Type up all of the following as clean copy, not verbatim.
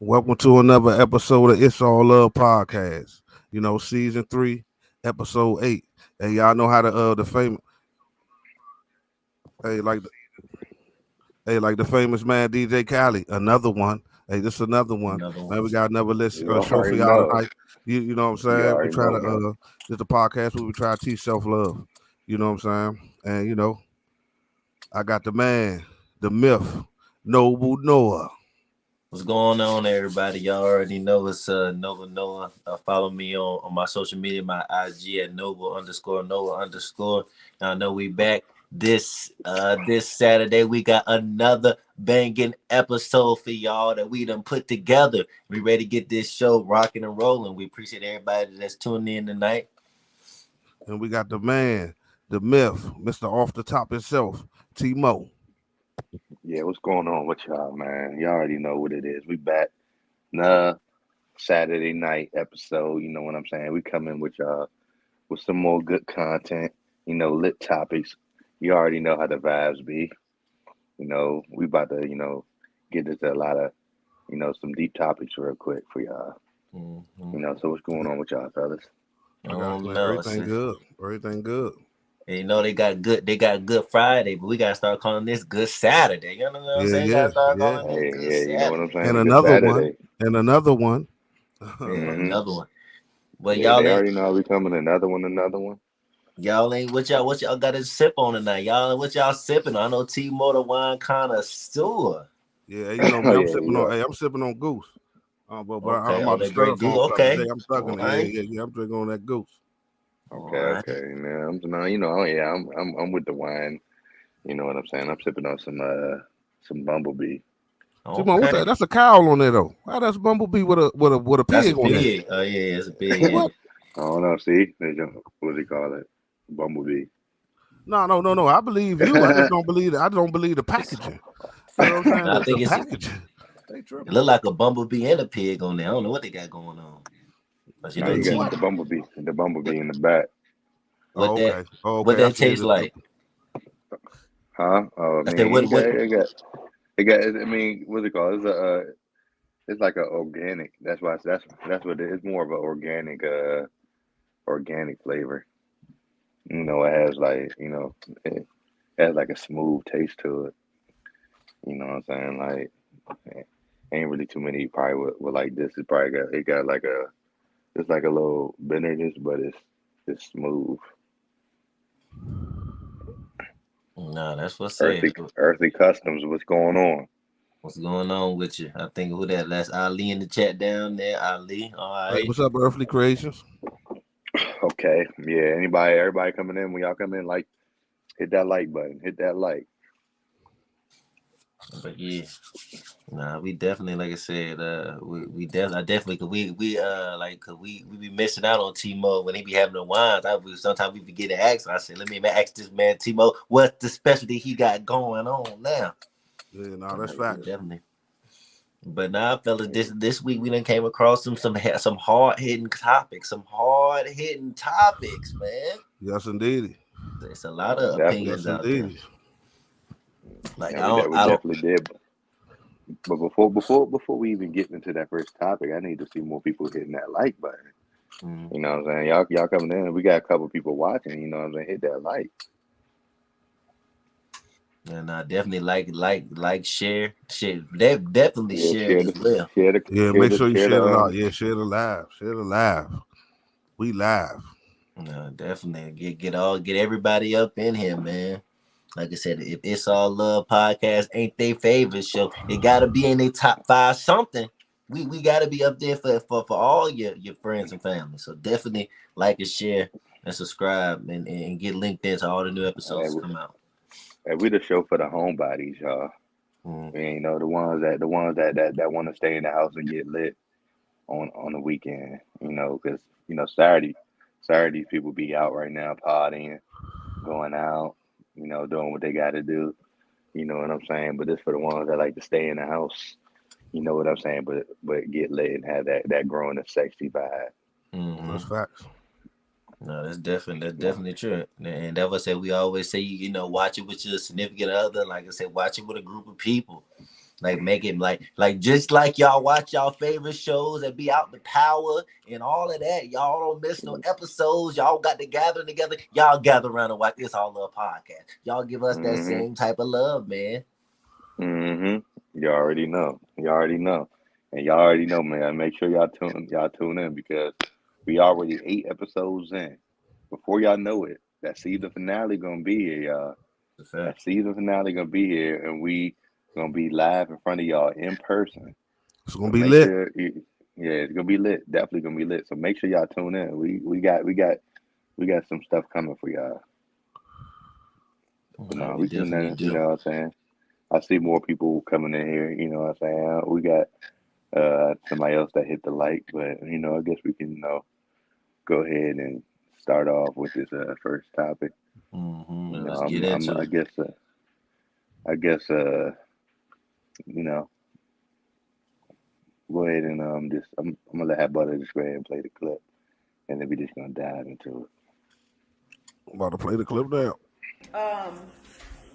Welcome to another episode of It's All Love Podcast. Season 3, episode 8. And y'all know how the famous hey like the, like the famous man DJ Khaled, another one. Hey, this is another one. Another one. Man, we got another list You show for already y'all know. tonight. You know what I'm You saying? We already try know, to man. this the podcast where we try to teach self-love. You know what I'm saying? And I got the man, the myth, Noble Noah. What's going on, everybody? Y'all already know it's Nova Noah. Follow me on my social media, my IG at Noble_Noah_. Y'all know we back this Saturday. We got another banging episode for y'all that we done put together. We ready to get this show rocking and rolling. We appreciate everybody that's tuning in tonight. And we got the man, the myth, Mr. Off the Top himself, T-Mo. Yeah, what's going on with y'all, man? You already know what it is. We back. Nah, Saturday night episode. You know what I'm saying? We coming with y'all with some more good content. Lit topics. You already know how the vibes be. We about to, get into a lot of, some deep topics real quick for y'all. Mm-hmm. So what's going on with y'all, fellas? I I got don't man, know. everything good. Everything good. And they got Good Friday, but we gotta start calling this Good Saturday. You know what I'm Yeah, saying? yeah, Gotta start yeah. calling this Hey, Good yeah, you know what I'm Saturday. And saying? Good another one. Saturday. And another one. Yeah, Mm-hmm. another one. But Yeah, y'all they ain't already know we coming. Another one, another one. what y'all got to sip on tonight? What y'all sipping on? I know T Motor Wine connoisseur. Yeah, you know Oh me. yeah, we are. I'm sipping on goose. But Okay, I'm oh about to that stir great it for goose. him something Okay, today. I'm all stuck in it. right, Yeah. I'm drinking on that goose. all Okay, right. okay. Now I'm now you know, oh, yeah, I'm with the wine. You know what I'm saying? I'm sipping on some Bumblebee. T-Mo, what's Okay, that? That's a cow on there though. How that's Bumblebee with a that's a pig on there? pig. Oh yeah, it's a pig. What? I don't know, see? What do you call it? Bumblebee. No. I believe you. I just don't believe I don't believe the packaging. You know what I'm saying? I The think it packaging. They tripping. look like a bumblebee and a pig on there. I don't know what they got going on. But you Now know, you got T, What? the bumblebee in the back. what Oh, that okay. Oh, what okay. I that see tastes it. like? Huh? Oh, I I said, mean, what what? it got. I mean, what's it called? It's like a organic. That's what it is. More of an organic flavor. It has like it has like a smooth taste to it. You know what I'm saying? Like, ain't really too many probably with like this. It got like it's like a little bitterness, but it's smooth, Nah, that's what's said. earthy customs. What's going on? What's going on with you? I think who that? That's Ali in the chat down there. Ali, all Hey, right. what's up, Earthly Creations? Okay, yeah. Everybody coming in. When y'all come in, like hit that like button. Hit that like. But yeah, nah, we definitely, like I said, we definitely, I definitely, cause cause we be missing out on T-Mo when he be having the wines. Sometimes we forget to ask. I said, let me ask this man T-Mo, what's the specialty he got going on now? Yeah, no, And that's we facts. definitely. But now, fellas, this week we done came across some hard hitting topics, man. Yes, indeed. It's a lot of Definitely. opinions Yes, out there. indeed. Like Yeah, we I don't. definitely did. But before we even get into that first topic, I need to see more people hitting that like button. Mm. You know what I'm saying? Y'all coming in. We got a couple people watching. You know what I'm saying? Hit that like. And I definitely share. Definitely Yeah, share it as well. Yeah, make sure you share share the it out. Yeah, share the live. Share the live. We live. Definitely get everybody up in here, man. Like I said, if It's All Love podcast ain't their favorite show, it gotta be in their top five something. We gotta be up there for all your friends and family. So definitely like and share and subscribe and get linked into all the new hey, episodes come out. we the show for the homebodies, y'all. Mm. And, the ones that want to stay in the house and get lit on the weekend. Because Saturday people be out right now partying, going out, doing what they got to do. You know what I'm saying? But it's for the ones that like to stay in the house. You know what I'm saying? But get lit and have that growing and sexy vibe. Mm-hmm. That's facts. No, that's No, definitely true. And that's what I say. We always say, watch it with your significant other. Like I said, watch it with a group of people. Like make it like just like y'all watch y'all favorite shows and be out the power and all of that. Y'all don't miss no episodes. Y'all got to gather together. Y'all gather around and watch this All Love podcast. Y'all give us that same type of love, man. You already know. You already know. And y'all already know, man. Make sure y'all tune in because we already 8 episodes in. Before y'all know it, that season finale gonna be here, y'all. That season finale gonna be here, and we gonna be live in front of y'all in person. It's gonna be lit. Yeah, it's gonna be lit. Definitely gonna be lit. So make sure y'all tune in. We got some stuff coming for y'all. No, we can, you know what I'm saying? I see more people coming in here, you know what I'm saying? We got somebody else that hit the like, but you know, I guess we can, go ahead and start off with this first topic. Let's get into it. I guess you know, go ahead and I'm gonna let Hot Butter just go ahead and play the clip, and then we just gonna dive into it. I'm about to play the clip now.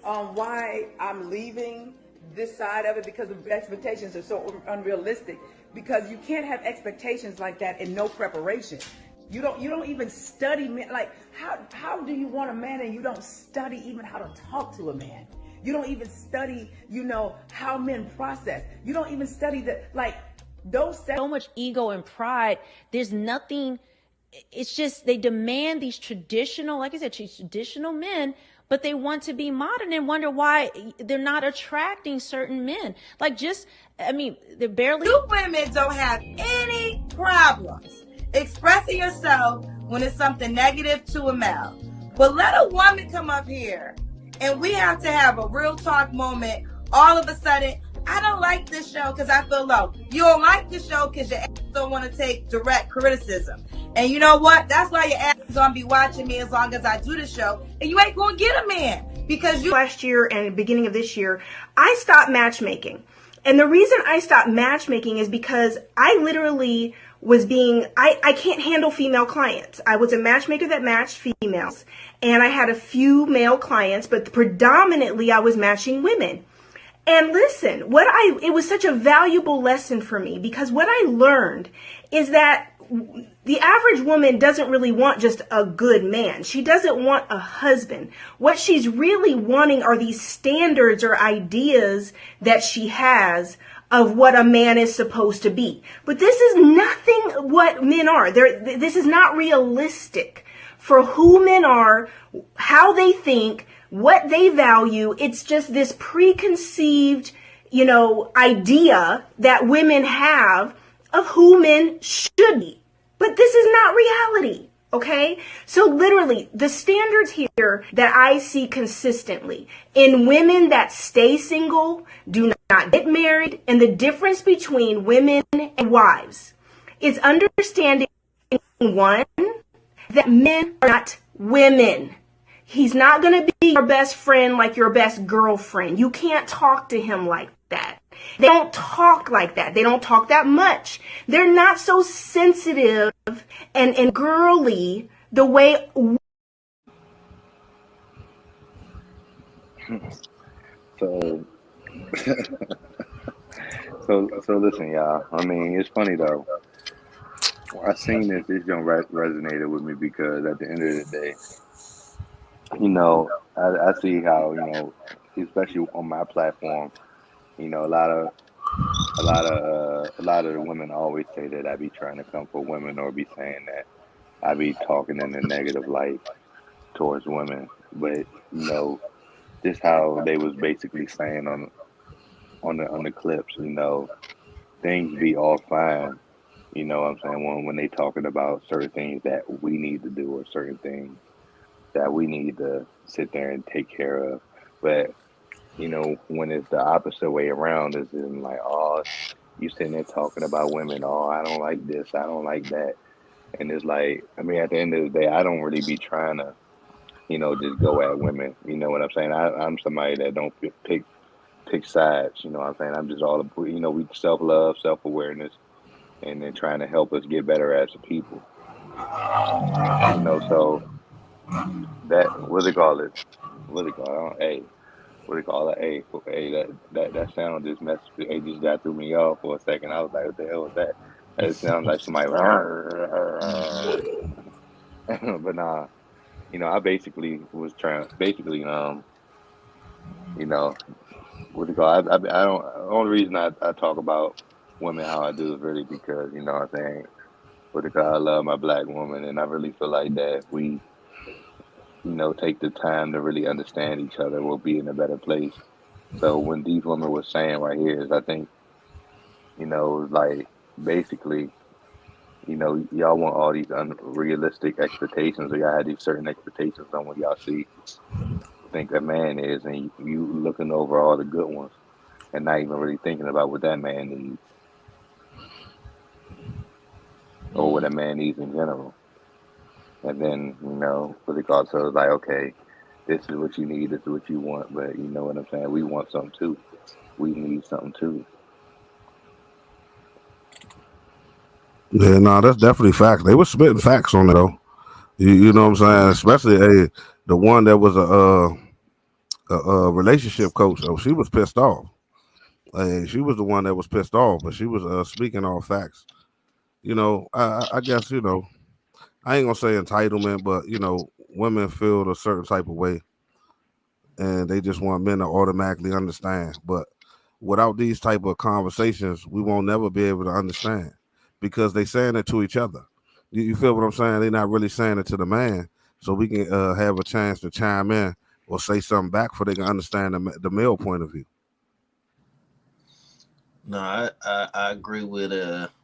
On why I'm leaving this side of it, because the expectations are so unrealistic. Because you can't have expectations like that and no preparation. You don't even study men. Like how do you want a man and you don't study even how to talk to a man? You don't even study, how men process. You don't even study so much ego and pride. There's nothing. It's just they demand these traditional, like I said, traditional men, but they want to be modern and wonder why they're not attracting certain men. They're barely. You women don't have any problems expressing yourself when it's something negative to a male. But let a woman come up here and we have to have a real talk moment. All of a sudden, I don't like this show because I feel low. You don't like this show because your ass don't want to take direct criticism. And you know what? That's why your ass is going to be watching me as long as I do the show. And you ain't going to get a man because you... Last year and beginning of this year, I stopped matchmaking. And the reason I stopped matchmaking is because I literally was I can't handle female clients. I was a matchmaker that matched females. And I had a few male clients, but predominantly I was matching women. And listen, it was such a valuable lesson for me because what I learned is that the average woman doesn't really want just a good man. She doesn't want a husband. What she's really wanting are these standards or ideas that she has of what a man is supposed to be. But this is nothing what men are. This is not realistic for who men are, how they think, what they value. It's just this preconceived, idea that women have of who men should be. But this is not reality, okay? So literally, the standards here that I see consistently in women that stay single, do not get married, and the difference between women and wives is understanding, one, that men are not women. He's not going to be your best friend like your best girlfriend. You can't talk to him like that. They don't talk like that. They don't talk that much. They're not so sensitive and girly the way. So listen, y'all. I mean, it's funny though. I seen this joint resonated with me because at the end of the day, I see how, especially on my platform, a lot of the women always say that I be trying to come for women or be saying that I be talking in a negative light towards women. But, just how they was basically saying on the clips, things be all fine. You know what I'm saying? When they talking about certain things that we need to do or certain things that we need to sit there and take care of. But, when it's the opposite way around, it's in like, oh, you sitting there talking about women, oh, I don't like this, I don't like that. And it's like, I mean, at the end of the day, I don't really be trying to, just go at women. You know what I'm saying? I'm somebody that don't pick sides. You know what I'm saying? I'm just all, we self-love, self-awareness, and then trying to help us get better as a people. So that, what's it called? Hey, what do you call it? Hey, that sound just messed. It just got threw me off for a second. I was like, what the hell was that? It sounds like somebody. But nah, I basically was trying. Basically, you know, what do you call it? I don't. The only reason I talk about women how I do is really because what I'm saying. What do you call it? I love my black woman, and I really feel like that if we take the time to really understand each other, we'll be in a better place. So when these women were saying right here is I think, like basically, y'all want all these unrealistic expectations or y'all had these certain expectations on what y'all think a man is and you looking over all the good ones and not even really thinking about what that man needs or what a man needs in general. And then, what they call it, so it's like, okay, this is what you need, this is what you want, but you know what I'm saying? We want something too. We need something too. Yeah, no, that's definitely facts. They were spitting facts on it though. You know what I'm saying? Especially the one that was a relationship coach. Oh, she was pissed off. She was the one that was pissed off, but she was speaking all facts. I guess I ain't gonna say entitlement, but women feel a certain type of way, and they just want men to automatically understand. But without these type of conversations, we won't never be able to understand because they saying it to each other. You feel what I'm saying? They're not really saying it to the man, so we can have a chance to chime in or say something back for they can understand the male point of view. No, I agree with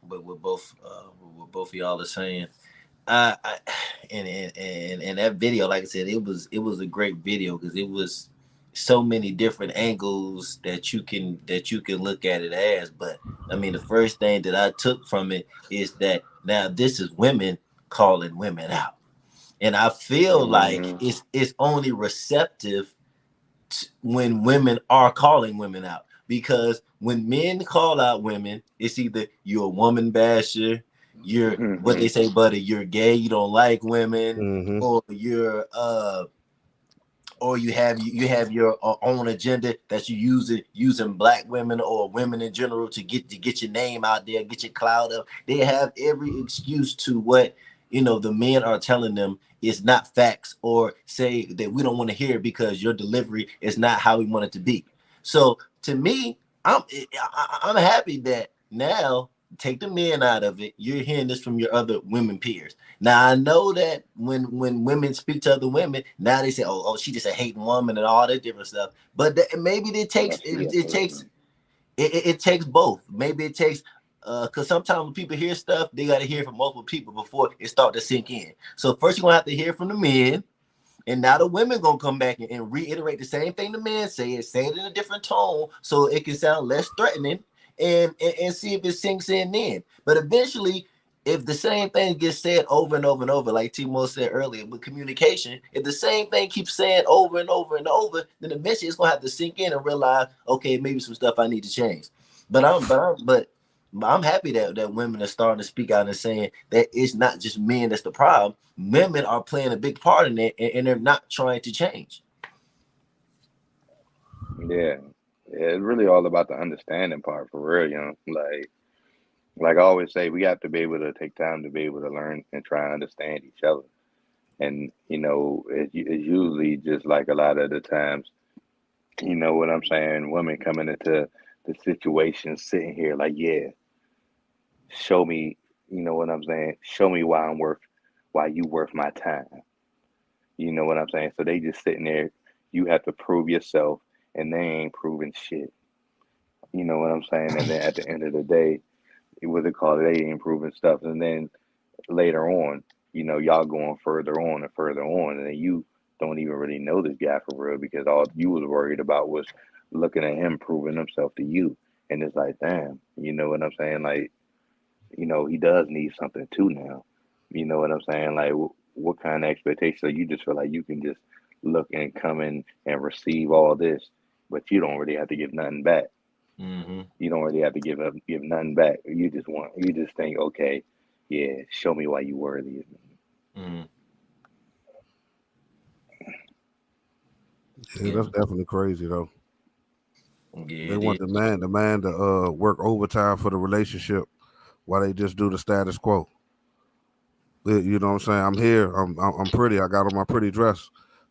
both what both of y'all are saying. I and that video, like I said, it was a great video because it was so many different angles that you can look at it as. But I mean, the first thing that I took from it is that now this is women calling women out, and I feel like Mm-hmm. it's only receptive when women are calling women out. Because when men call out women, it's either you're a woman basher, you're what they say, buddy, you're gay, you don't like women, Mm-hmm. or you're or you have your own agenda that you using black women or women in general to get your name out there, get your clout up. They have every excuse to what the men are telling them is not facts, or say that we don't want to hear it because your delivery is not how we want it to be. So to me, I'm happy that now, take the men out of it, you're hearing this from your other women peers. Now I know that when women speak to other women, now they say, "Oh, she just a hating woman" and all that different stuff. But maybe it takes both. Maybe it takes because sometimes when people hear stuff, they got to hear from multiple people before it start to sink in. So first you're gonna have to hear from the men, and now the women gonna come back and reiterate the same thing the men say it in a different tone so it can sound less threatening, and see if it sinks in then. But eventually, if the same thing gets said over and over and over, like Timo said earlier with communication, if the same thing keeps saying over and over and over, then eventually it's gonna have to sink in and realize, okay, maybe some stuff I need to change. But I'm happy that women are starting to speak out and saying that it's not just men that's the problem. Women are playing a big part in it, and they're not trying to change. Yeah. Yeah, it's really all about the understanding part for real, like I always say, we have to be able to take time to be able to learn and try and understand each other. And it's usually just like a lot of the times, you know what I'm saying, women coming into the situation sitting here like, yeah, show me, you know what I'm saying, show me why you worth my time. You know what I'm saying? So they just sitting there, you have to prove yourself and they ain't proving shit. You know what I'm saying? And then at the end of the day, what they call it, they ain't proving stuff. And then later on, y'all going further on and further on, and then you don't even really know this guy for real because all you was worried about was looking at him proving himself to you. And it's like, damn, you know what I'm saying? Like, he does need something too now. You know what I'm saying? Like, what kind of expectations? So you just feel like you can just look and come in and receive all this, but you don't really have to give nothing back. Mm-hmm. You don't really have to give nothing back. You just think, okay, yeah, show me why you worthy of me. Mm-hmm. Yeah, that's definitely crazy though. Yeah, They it want is. the man to work overtime for the relationship while they just do the status quo. You know what I'm saying? I'm here. I'm pretty. I got on my pretty dress.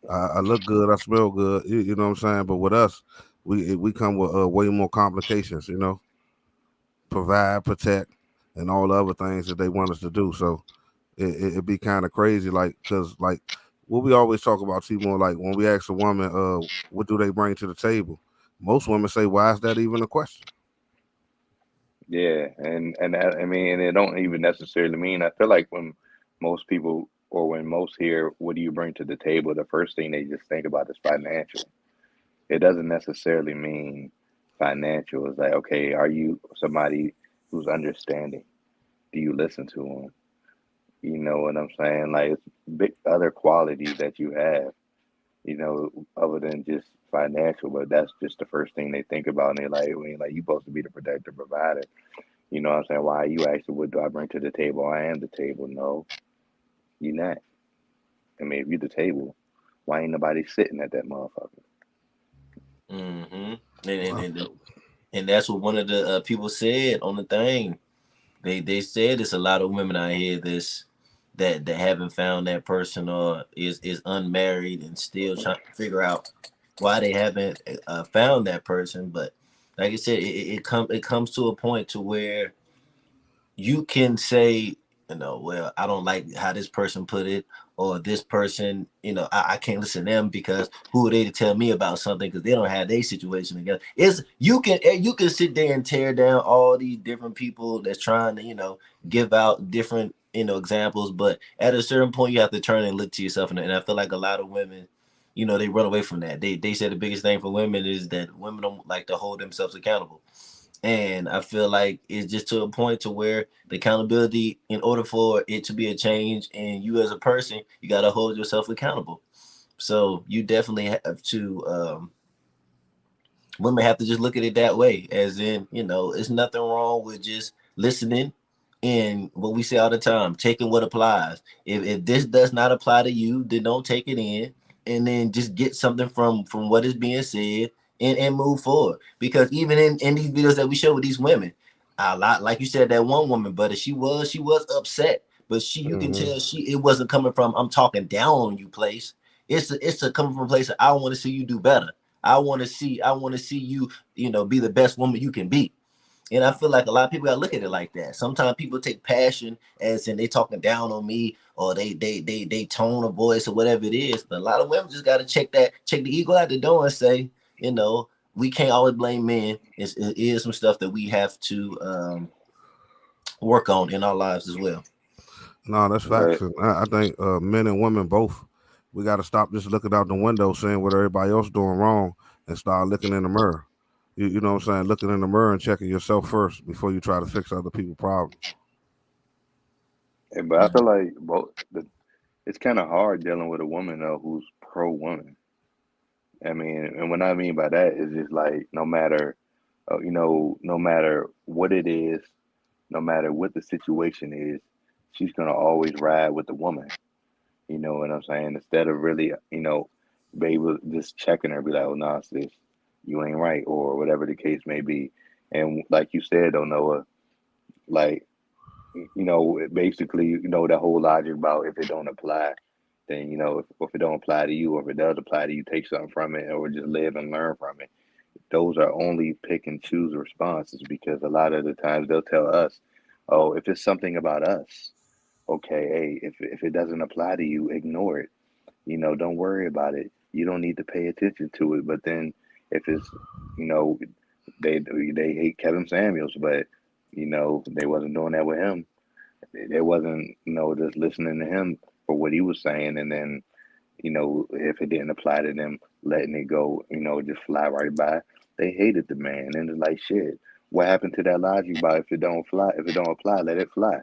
I look good. I smell good. You know what I'm saying? But with us, we come with way more complications. You know, provide, protect, and all the other things that they want us to do. So it'd be kind of crazy, like, cause like what we always talk about, T-More, like when we ask a woman, what do they bring to the table? Most women say, why is that even a question? Yeah, and I mean, and it don't even necessarily mean. I feel like when most people or when most hear, "What do you bring to the table?" the first thing they just think about is financial. It doesn't necessarily mean financial. It's like, okay, are you somebody who's understanding? Do you listen to them? You know what I'm saying? Like it's big other qualities that you have, other than just financial, but that's just the first thing they think about. And they're like, I mean, like, you supposed to be the protector, provider. You know what I'm saying? Why you asking what do I bring to the table? I am the table. No, you not. I mean, if you the table, why ain't nobody sitting at that motherfucker? Mm-hmm. I And that's what one of the people said on the thing. They said it's a lot of women out here that haven't found that person or is unmarried and still trying to figure out why they haven't found that person. But like I said, it comes to a point to where you can say, well, I don't like how this person put it, or this person, I can't listen to them because who are they to tell me about something because they don't have their situation together. It's you can sit there and tear down all these different people that's trying to, give out different, examples, but at a certain point you have to turn and look to yourself, and I feel like a lot of women, they run away from that. They said the biggest thing for women is that women don't like to hold themselves accountable. And I feel like it's just to a point to where the accountability, in order for it to be a change and you as a person, you got to hold yourself accountable. So you definitely have to, women have to just look at it that way, as in, it's nothing wrong with just listening and what we say all the time, taking what applies. If this does not apply to you, then don't take it in, and then just get something from what is being said and move forward. Because even in these videos that we show with these women, a lot, like you said, that one woman, but she was upset, but you can mm-hmm. tell it wasn't coming from I'm talking down on you place. It's a coming from a place that I want to see you do better. I want to see you, be the best woman you can be. And I feel like a lot of people gotta look at it like that. Sometimes people take passion as in they talking down on me, or they tone a voice or whatever it is. But a lot of women just gotta check the ego out the door and say, we can't always blame men. It is some stuff that we have to work on in our lives as well. No, that's facts. Right. And I think men and women both, we got to stop just looking out the window, seeing what everybody else doing wrong, and start looking in the mirror. You know what I'm saying? Looking in the mirror and checking yourself first before you try to fix other people's problems. But I feel like it's kind of hard dealing with a woman though who's pro woman. I mean, and what I mean by that is just like no matter, no matter what it is, no matter what the situation is, she's gonna always ride with the woman. You know what I'm saying? Instead of really, baby just checking her, be like, "Oh, no, sis, you ain't right," or whatever the case may be. And like you said, though, Noah, like basically, that whole logic about if it don't apply, then if it don't apply to you, or if it does apply to you, take something from it, or just live and learn from it. Those are only pick and choose responses because a lot of the times they'll tell us, "Oh, if it's something about us, okay, hey, if it doesn't apply to you, ignore it. Don't worry about it. You don't need to pay attention to it." But then if it's, you know, they hate Kevin Samuels, but they wasn't doing that with him. They wasn't, just listening to him for what he was saying, and then if it didn't apply to them, letting it go, just fly right by. They hated the man, and it's like shit. What happened to that logic about if it don't fly, if it don't apply, let it fly?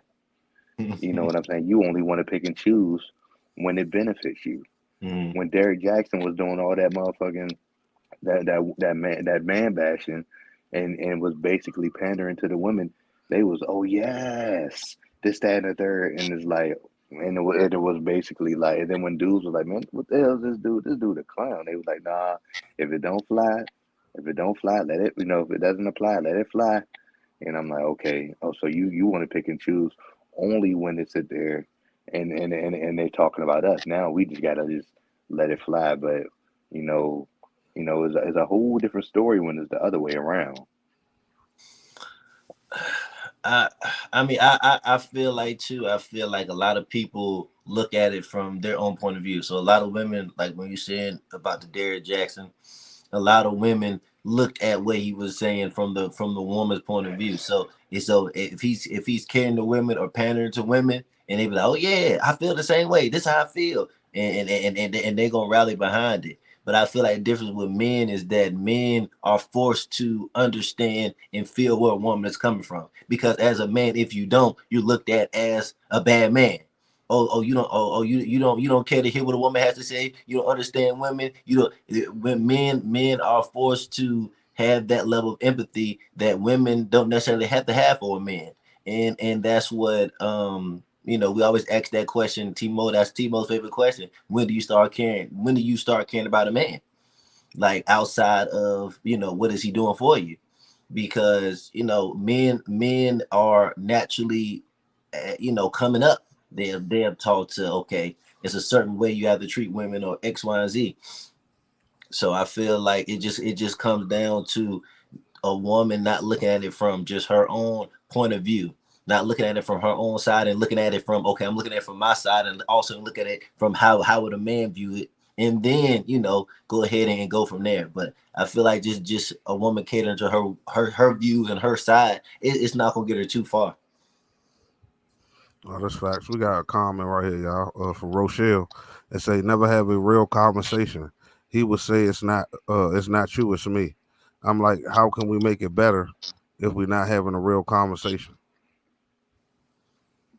You know what I'm saying? You only want to pick and choose when it benefits you. Mm. When Derrick Jackson was doing all that motherfucking that man bashing, and was basically pandering to the women, they was, oh yes, this, that, and the third, and it's like, And it was basically like, and then when dudes was like, man, what the hell is this dude? This dude a clown. They was like, nah, if it don't fly, if it don't fly, let it, if it doesn't apply, let it fly. And I'm like, okay, oh, so you want to pick and choose only when it's sit there, and they're talking about us. Now we just gotta just let it fly. But you know, it's a whole different story when it's the other way around. I feel like too. I feel like a lot of people look at it from their own point of view. So a lot of women, like when you're saying about the Derrick Jackson, a lot of women looked at what he was saying from the woman's point of view. So if he's caring to women or pandering to women, and they be like, oh yeah, I feel the same way. This is how I feel, and they're gonna rally behind it. But I feel like the difference with men is that men are forced to understand and feel where a woman is coming from. Because as a man, if you don't, you're looked at as a bad man. You don't care to hear what a woman has to say. You don't understand women. You don't. When men are forced to have that level of empathy that women don't necessarily have to have for a man, and that's what we always ask that question. Timo, that's Timo's favorite question. When do you start caring? When do you start caring about a man? Like outside of what is he doing for you? Because men are naturally coming up. They're taught to, okay, it's a certain way you have to treat women or X, Y, and Z. So I feel like it just comes down to a woman not looking at it from just her own point of view, not looking at it from her own side, and looking at it from, okay, I'm looking at it from my side, and also look at it from how would a man view it, and then go ahead and go from there. But I feel like just a woman catering to her views and her side, it's not gonna get her too far. Oh, that's facts. We got a comment right here, y'all, from Rochelle. It say, never have a real conversation. He would say it's not you, it's me. I'm like, how can we make it better if we're not having a real conversation?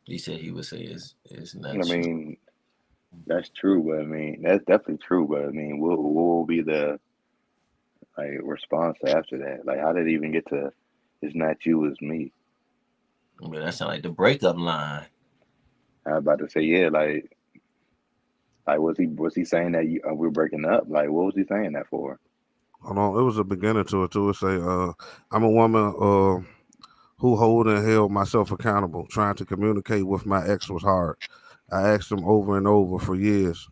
He said he would say it's I not you. mean, that's true, but I mean, that's definitely true. But I mean, what will be the like response after that? Like, how did it even get to? It's not you, it's me. I mean, that sounds like the breakup line. I was about to say, yeah, like was he saying that we're breaking up? Like, what was he saying that for? Hold on, it was a beginning to it too. It say, I'm a woman who hold and held myself accountable. Trying to communicate with my ex was hard. I asked him over and over for years,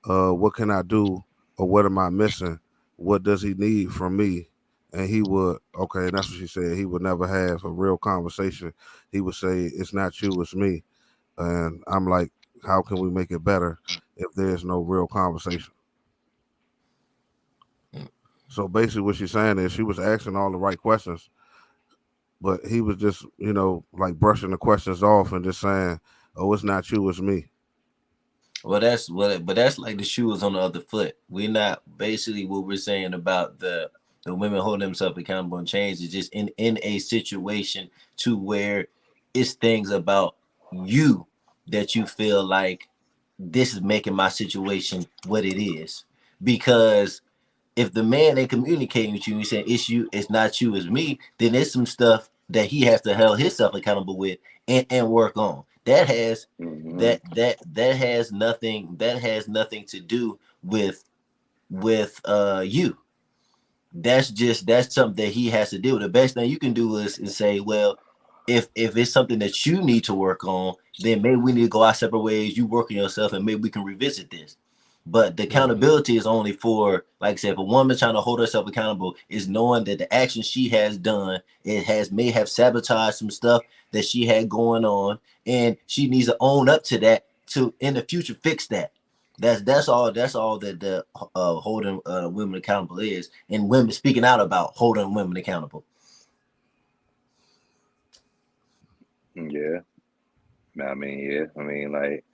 what can I do or what am I missing? What does he need from me? And he would, okay, and that's what she said. He would never have a real conversation. He would say, it's not you, it's me. And I'm like, how can we make it better if there's no real conversation? So basically, what she's saying is she was asking all the right questions, but he was just, like brushing the questions off and just saying, oh, it's not you, it's me. Well, but that's like the shoes on the other foot. We're not basically what we're saying about the women holding themselves accountable and change is just in a situation to where it's things about you that you feel like this is making my situation what it is. Because if the man ain't communicating with you and saying it's you, it's not you, it's me, then there's some stuff that he has to hold himself accountable with and work on. That has Hmm. that has nothing to do with you. That's something that he has to deal with. The best thing you can do is say, well, if it's something that you need to work on, then maybe we need to go our separate ways. You work on yourself, and maybe we can revisit this. But the Mm-hmm. accountability is only for, like I said, if a woman trying to hold herself accountable is knowing that the action she has done, may have sabotaged some stuff that she had going on, and she needs to own up to that to in the future fix that. That's all that the holding women accountable is, and women speaking out about holding women accountable. Yeah, I mean, yeah, I mean, like,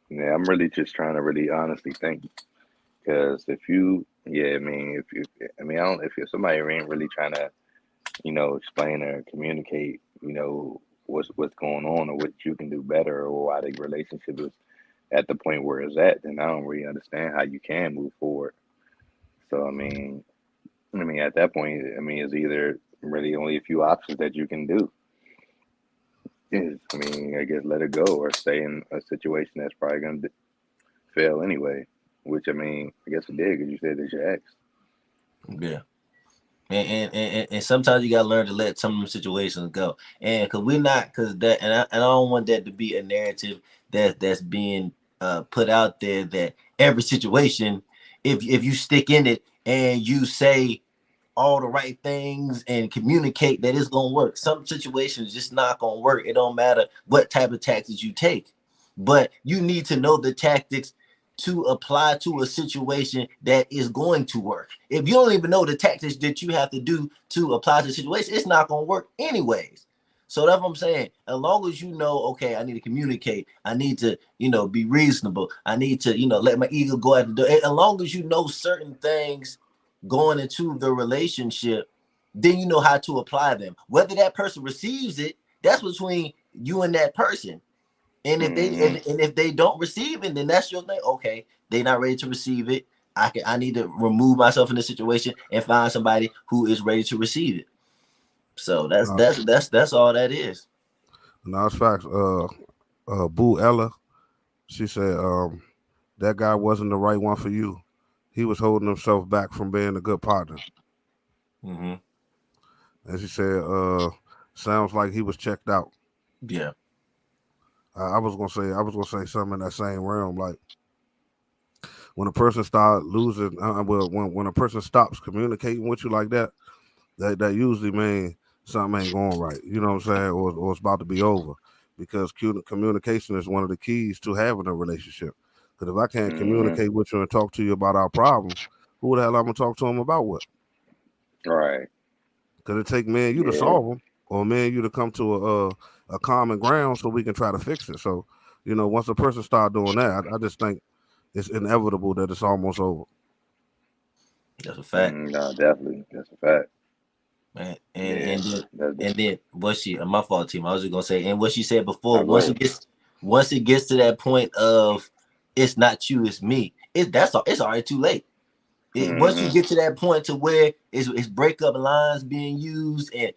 yeah, I'm really just trying to really honestly think because if you, yeah, I mean, if you, I mean, I don't, if you're somebody who ain't really trying to, explain or communicate, what's going on or what you can do better or why the relationship is at the point where it's at, then I don't really understand how you can move forward. So I mean, at that point, I mean, it's either really only a few options that you can do. is, I mean, I guess let it go or stay in a situation that's probably gonna fail anyway. Which I mean, I guess it did because you said it's your ex. Yeah. And sometimes you gotta learn to let some of them situations go. And because we're not, because that, and I don't want that to be a narrative that's being put out there that every situation, if you stick in it and you say all the right things and communicate, that it's gonna work. Some situations just not gonna work. It don't matter what type of tactics you take, but you need to know the tactics to apply to a situation that is going to work. If you don't even know the tactics that you have to do to apply to the situation, it's not gonna work anyways. So that's what I'm saying. As long as you know, okay, I need to communicate. I need to, be reasonable. I need to, let my ego go out the door. As long as you know certain things going into the relationship, then you know how to apply them. Whether that person receives it, that's between you and that person. And if they and if they don't receive it, then that's your thing. Okay, they're not ready to receive it. I need to remove myself in the situation and find somebody who is ready to receive it. So that's all that is. No, it's facts. Boo Ella, she said, that guy wasn't the right one for you. He was holding himself back from being a good partner. Mm-hmm. And she said, sounds like he was checked out. Yeah. I was gonna say something in that same realm. Like when a person starts losing, when a person stops communicating with you like that, that usually means something ain't going right. You know what I'm saying? Or it's about to be over. Because communication is one of the keys to having a relationship. Because if I can't communicate with you and talk to you about our problems, who the hell I'm gonna talk to them about what? Right. Because it take me and you to solve them, or me and you to come to a common ground so we can try to fix it. So, once a person start doing that, I just think it's inevitable that it's almost over. That's a fact. No, definitely, that's a fact. Man. Yeah, And then what she, my fault, team. I was just gonna say, and what she said before, no, go ahead. once it gets to that point of it's not you, it's me. It's already too late. Once you get to that point to where it's breakup lines being used and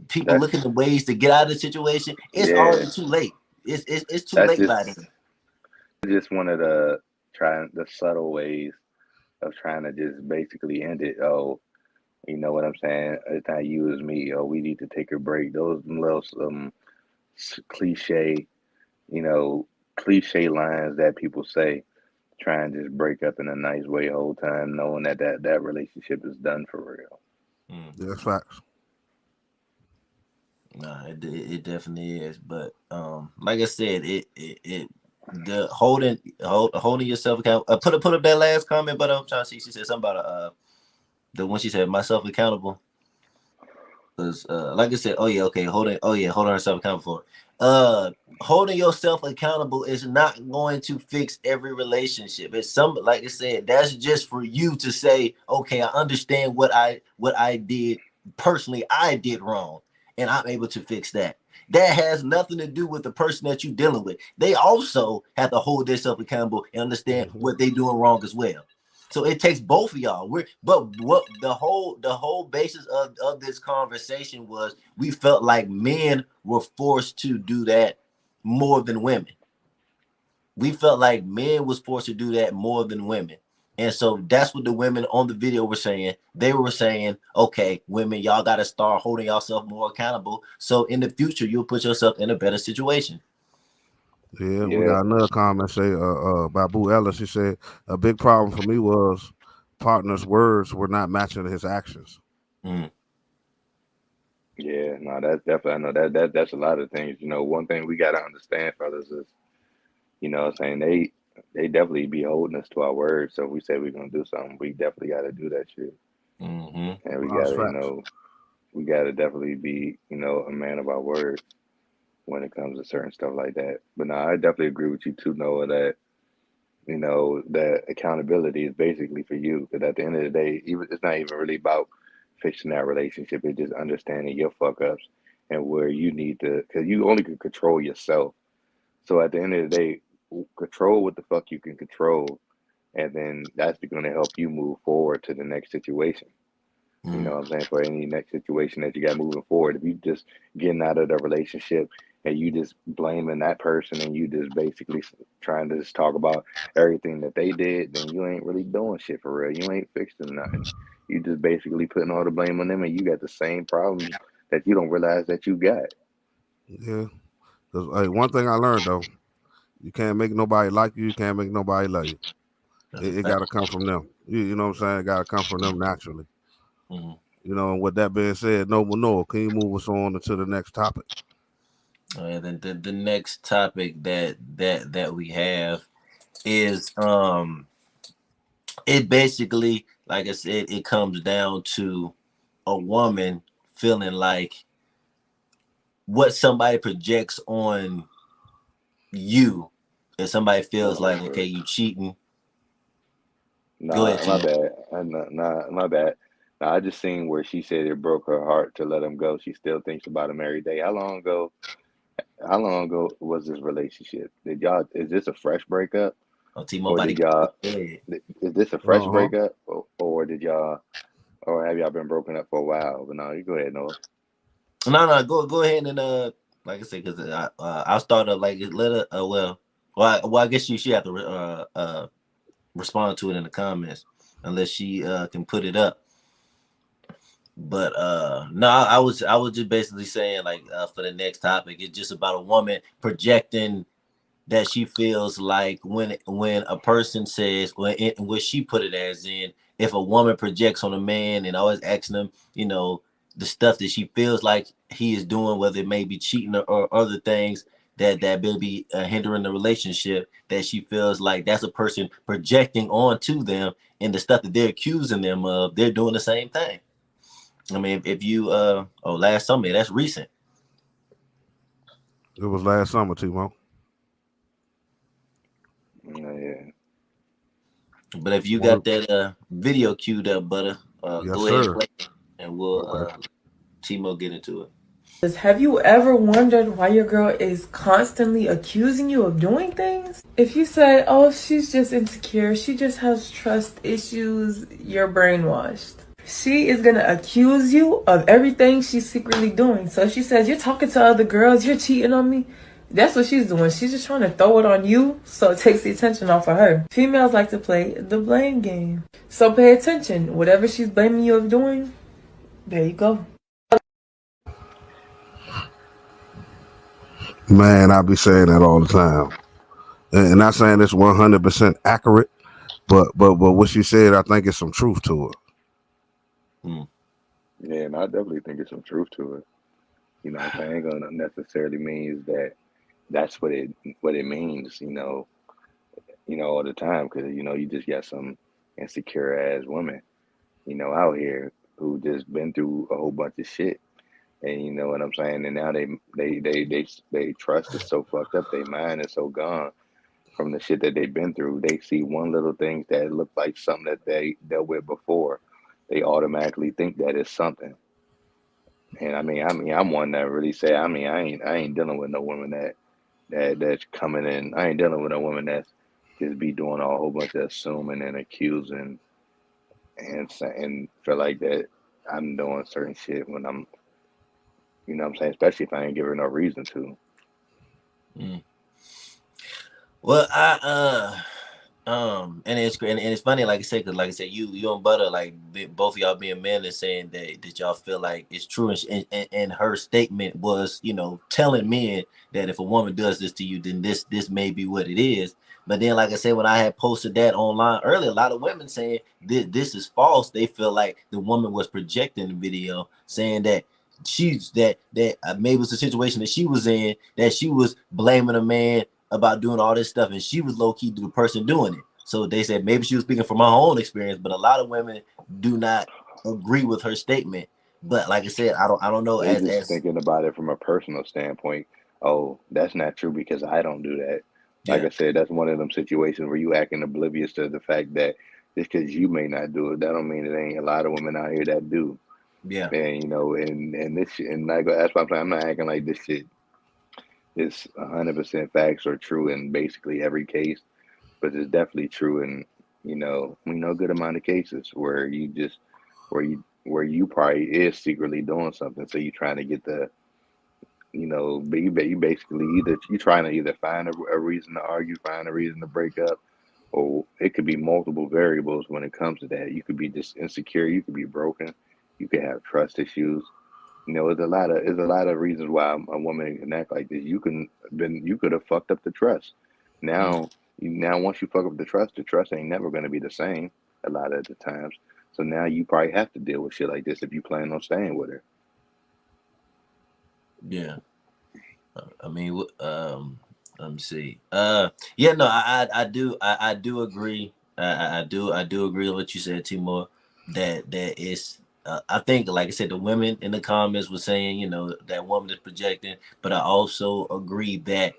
people looking at ways to get out of the situation, it's already too late. It's too That's late by then. just one of the subtle ways of trying to just basically end it. Oh, you know what I'm saying? It's not you, it's me. Oh, we need to take a break. Those little cliche, cliche lines that people say, try and just break up in a nice way the whole time, knowing that relationship is done for real. Yeah, facts. Nah, it definitely is. But like I said, the holding yourself accountable. Put up that last comment, but I'm trying to see. She said something about the one she said myself accountable. Because like I said, holding herself accountable for it. Holding yourself accountable is not going to fix every relationship. It's like I said, that's just for you to say, okay, I understand what I did personally, I did wrong, and I'm able to fix that. That has nothing to do with the person that you're dealing with. They also have to hold themselves accountable and understand what they're doing wrong as well. So it takes both of y'all. But what the whole basis of this conversation was, we felt like men were forced to do that more than women. We felt like men was forced to do that more than women. And so that's what the women on the video were saying. They were saying, okay, women, y'all got to start holding yourself more accountable. So in the future, you'll put yourself in a better situation. Yeah, we got another comment say by Boo Ella. She said a big problem for me was partner's words were not matching his actions. Yeah, no, that's definitely, I know that's a lot of things. One thing we gotta understand, fellas, is what I'm saying, they definitely be holding us to our word. So if we say we're gonna do something, we definitely gotta do that shit. And we gotta definitely be, a man of our word when it comes to certain stuff like that. But no, I definitely agree with you too, Noah, that that accountability is basically for you. Because at the end of the day, it's not even really about fixing that relationship. It's just understanding your fuck ups and where you need to, because you only can control yourself. So at the end of the day, control what the fuck you can control, and then that's going to help you move forward to the next situation. You know what I'm saying? For any next situation that you got moving forward, if you just getting out of the relationship and you just blaming that person, and you just basically trying to just talk about everything that they did, then you ain't really doing shit for real. You ain't fixing nothing. You just basically putting all the blame on them, and you got the same problems that you don't realize that you got. Yeah. 'Cause, hey, one thing I learned though, you can't make nobody like you. You can't make nobody love you. That's a It fact. got to come from them. You know what I'm saying? It got to come from them naturally. Mhm. You know, and with that being said, Noble Noah, can you move us on to the next topic? And then the next topic that we have is it basically, like I said, it comes down to a woman feeling like what somebody projects on you. If somebody feels Oh like, okay, shit. you cheating, go ahead, Nah, my Timo. bad. Nah, my bad. Nah, I just seen where she said it broke her heart to let him go. She still thinks about him every day. How long ago? How long ago was this relationship? Did y'all? Is this a fresh breakup, Oh, Timo or about to did get y'all? ahead. Is this a fresh Uh huh. breakup, or did y'all? Or have y'all been broken up for a while? But no, you go ahead, Noah. No, go ahead and like I said, because I'll start up like let her well I guess she have to respond to it in the comments unless she can put it up. But no, I was just basically saying like for the next topic, it's just about a woman projecting that she feels like when a person says what she put it as in if a woman projects on a man and always asking him, the stuff that she feels like he is doing, whether it may be cheating or other things that may be hindering the relationship, that she feels like that's a person projecting onto them, and the stuff that they're accusing them of, they're doing the same thing. I mean, if you last summer, that's recent. It was last summer, Timo. Yeah. But if you got One, that video queued up, butter, yes, go ahead and sir. play it, and we'll Okay. Timo get into it. Have you ever wondered why your girl is constantly accusing you of doing things? If you say, oh, she's just insecure, she just has trust issues, you're brainwashed. She is gonna accuse you of everything she's secretly doing. So she says, you're talking to other girls, you're cheating on me. That's what she's doing. She's just trying to throw it on you so it takes the attention off of her. Females like to play the blame game. So pay attention. Whatever she's blaming you of doing, there you go. Man, I be saying that all the time, and not saying it's 100% accurate, but what she said, I think it's some truth to it. Hmm. Yeah, and I definitely think there's some truth to it. You know what I'm saying? Ain't gonna necessarily means that that's what it means, all the time, because you just got some insecure ass women, out here who just been through a whole bunch of shit. And you know what I'm saying? And now they trust is so fucked up, their mind is so gone from the shit that they've been through. They see one little thing that look like something that they dealt with before. They automatically think that is something. And I'm one that really say, I ain't dealing with no woman that's coming in. I ain't dealing with no woman that's just be doing a whole bunch of assuming and accusing and feel like that I'm doing certain shit when I'm, what I'm saying, especially if I ain't give her no reason to. Hmm. Well, and it's great, and it's funny, like I said, because like I said, you and Butter, like both of y'all being men and saying that y'all feel like it's true, and her statement was, telling men that if a woman does this to you, then this may be what it is. But then, like I said, when I had posted that online earlier, a lot of women saying this is false. They feel like the woman was projecting the video, saying that maybe it was a situation that she was in, that she was blaming a man about doing all this stuff, and she was low-key the person doing it. So they said maybe she was speaking from her own experience, but a lot of women do not agree with her statement. But like I said, I don't know They as just as thinking about it from a personal standpoint. Oh, that's not true because I don't do that. Like yeah, I said, that's one of them situations where you acting oblivious to the fact that just because you may not do it, that don't mean it ain't a lot of women out here that do. yeah. And and this shit, and like that's why I'm not acting like this shit is 100% facts or true in basically every case, but it's definitely true in we know a good amount of cases where you probably is secretly doing something, so you trying to get but you basically you trying to either find a reason to argue, find a reason to break up, or it could be multiple variables when it comes to that. You could be just insecure, you could be broken, you could have trust issues. There's a lot of reasons why a woman can act like this. You could have fucked up the trust. Mm. Now once you fuck up the trust ain't never gonna be the same a lot of the times. So now you probably have to deal with shit like this if you plan on staying with her. Yeah. I mean, let me see. Yeah, no, I do agree. I do agree with what you said, Timor. That is, I think, like I said, the women in the comments were saying, that woman is projecting, but I also agree that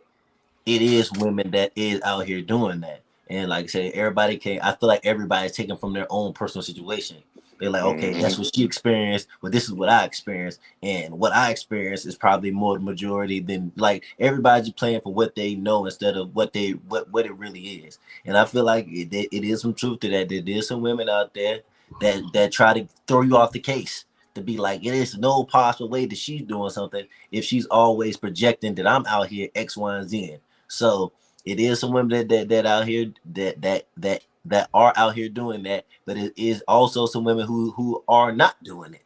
it is women that is out here doing that. And like I said, everybody can. I feel like everybody's taking from their own personal situation. They're like, okay, Hmm. that's what she experienced, but this is what I experienced, and what I experienced is probably more the majority than like everybody's playing for what they know instead of what it really is. And I feel like it is some truth to that. There's some women out there that try to throw you off the case to be like, it is no possible way that she's doing something if she's always projecting that I'm out here X, Y, and Z. So it is some women that out here that are out here doing that, but it is also some women who are not doing it.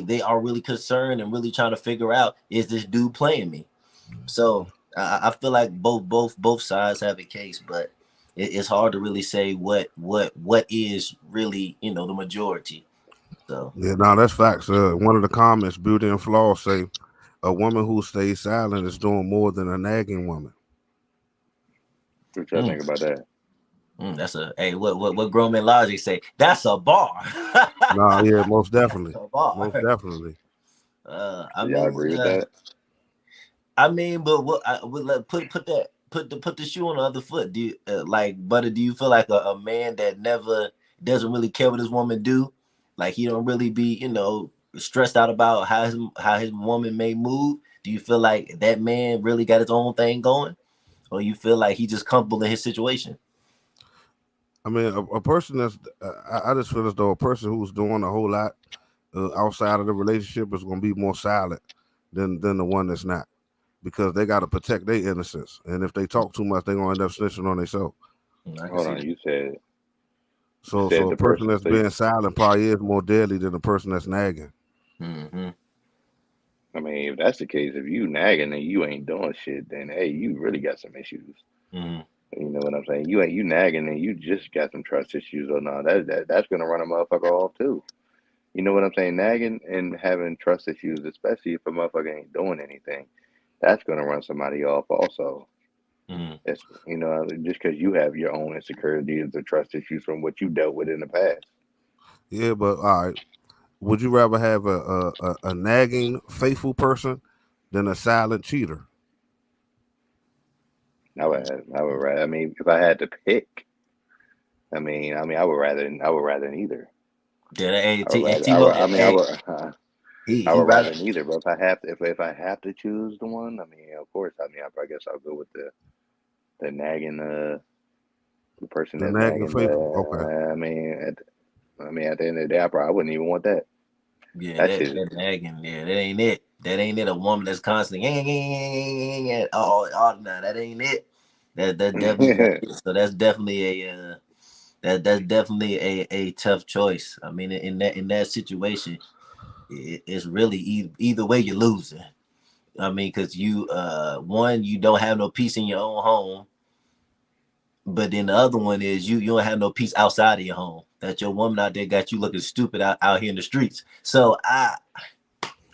They are really concerned and really trying to figure out, is this dude playing me? So I feel like both sides have a case, but it's hard to really say what is really the majority. So Yeah, no, that's facts. One of the comments, Beauty and Flaw, say a woman who stays silent is doing more than a nagging woman. What y'all mm, think about that? that's a hey. What grown man logic say? That's a bar. No, yeah, most That's definitely, a bar. most definitely. I Do y'all mean, agree with that? but what I would put the shoe on the other foot. Do you like, Butter? Do you feel like a man that never doesn't really care what his woman do, like he don't really be stressed out about how his woman may move? Do you feel like that man really got his own thing going, or you feel like he just comfortable in his situation? I mean, a person that's, I just feel as though a person who's doing a whole lot outside of the relationship is going to be more silent than the one that's not, because they got to protect their innocence. And if they talk too much, they're going to end up snitching on themselves. I can Hold see on, that. you So said a the person person. that's being silent probably is more deadly than the person that's nagging. Mm-hmm. I mean, if that's the case, if you nagging and you ain't doing shit, then hey, you really got some issues. Mm-hmm. You know what I'm saying? You nagging and you just got some trust issues. Or no, that's gonna run a motherfucker off too. You know what I'm saying? Nagging and having trust issues, especially if a motherfucker ain't doing anything, that's gonna run somebody off also. Mm-hmm. It's just because you have your own insecurities or trust issues from what you dealt with in the past. Yeah, but all right. Would you rather have a nagging, faithful person than a silent cheater? I would rather. I mean, if I had to pick, I would rather neither. Yeah, hey, I would rather. I Timo, would. I mean, I hey, would. I he would rather. rather neither. But if I have to choose the one, I mean, of course. I mean, I guess I'll go with the nagging the person The that's nagging, nagging. faithful. Okay. I mean, at the end of the day, I probably wouldn't even want that. Yeah, That that shit. that nagging. Yeah, that ain't it. That ain't it. A woman that's constantly all nah, that ain't it. That definitely not it. So that's definitely that's definitely a tough choice. I mean, in that situation, it's really either way you're losing. I mean, because you one, you don't have no peace in your own home, but then the other one is you don't have no peace outside of your home. That your woman out there got you looking stupid out here in the streets. So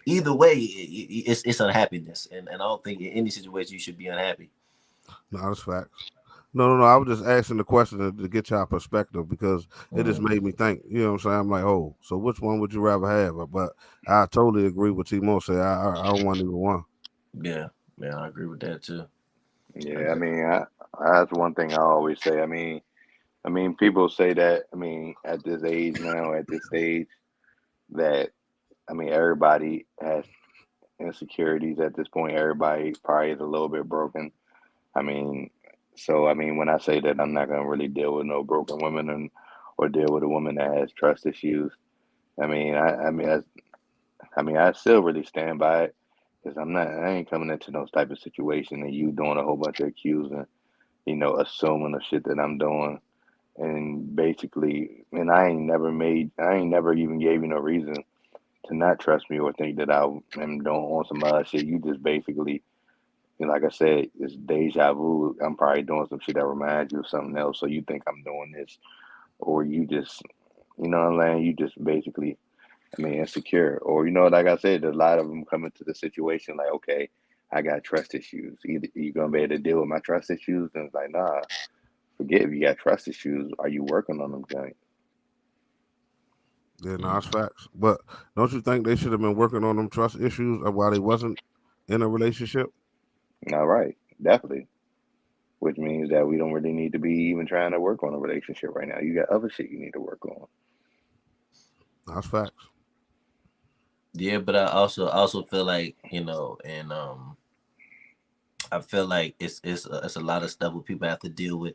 either way, it's unhappiness, and I don't think in any situation you should be unhappy. No, that's facts. No. I was just asking the question to get y'all perspective, because it just Mm, made me think. You know what I'm saying? I'm like, oh, so which one would you rather have? But I totally agree with Timo said. I don't want either one. yeah, yeah, I agree with that too. I Yeah, I agree. mean, that's one thing I always say. I mean, people say that. I mean, at this age now, at this stage, that everybody has insecurities at this point. Everybody probably is a little bit broken. I mean, when I say that, I'm not gonna really deal with no broken women or deal with a woman that has trust issues. I mean, I still really stand by it. Because I ain't coming into those type of situation and you doing a whole bunch of accusing, assuming the shit that I'm doing. And basically, and I ain't never even gave you no reason to not trust me or think that I am doing on some other shit. You just basically, like I said, it's deja vu. I'm probably doing some shit that reminds you of something else. So you think I'm doing this, or you just, what I'm saying? You just basically, insecure. Or, like I said, a lot of them come into the situation like, okay, I got trust issues. Either you going to be able to deal with my trust issues? And it's like, nah, forget if you got trust issues. Are you working on them, Johnny? Yeah, no, that's facts. But don't you think they should have been working on them trust issues while they wasn't in a relationship? All right, definitely. Which means that we don't really need to be even trying to work on a relationship right now. You got other shit you need to work on. That's facts. Yeah, but I also feel like, and I feel like it's a lot of stuff where people have to deal with,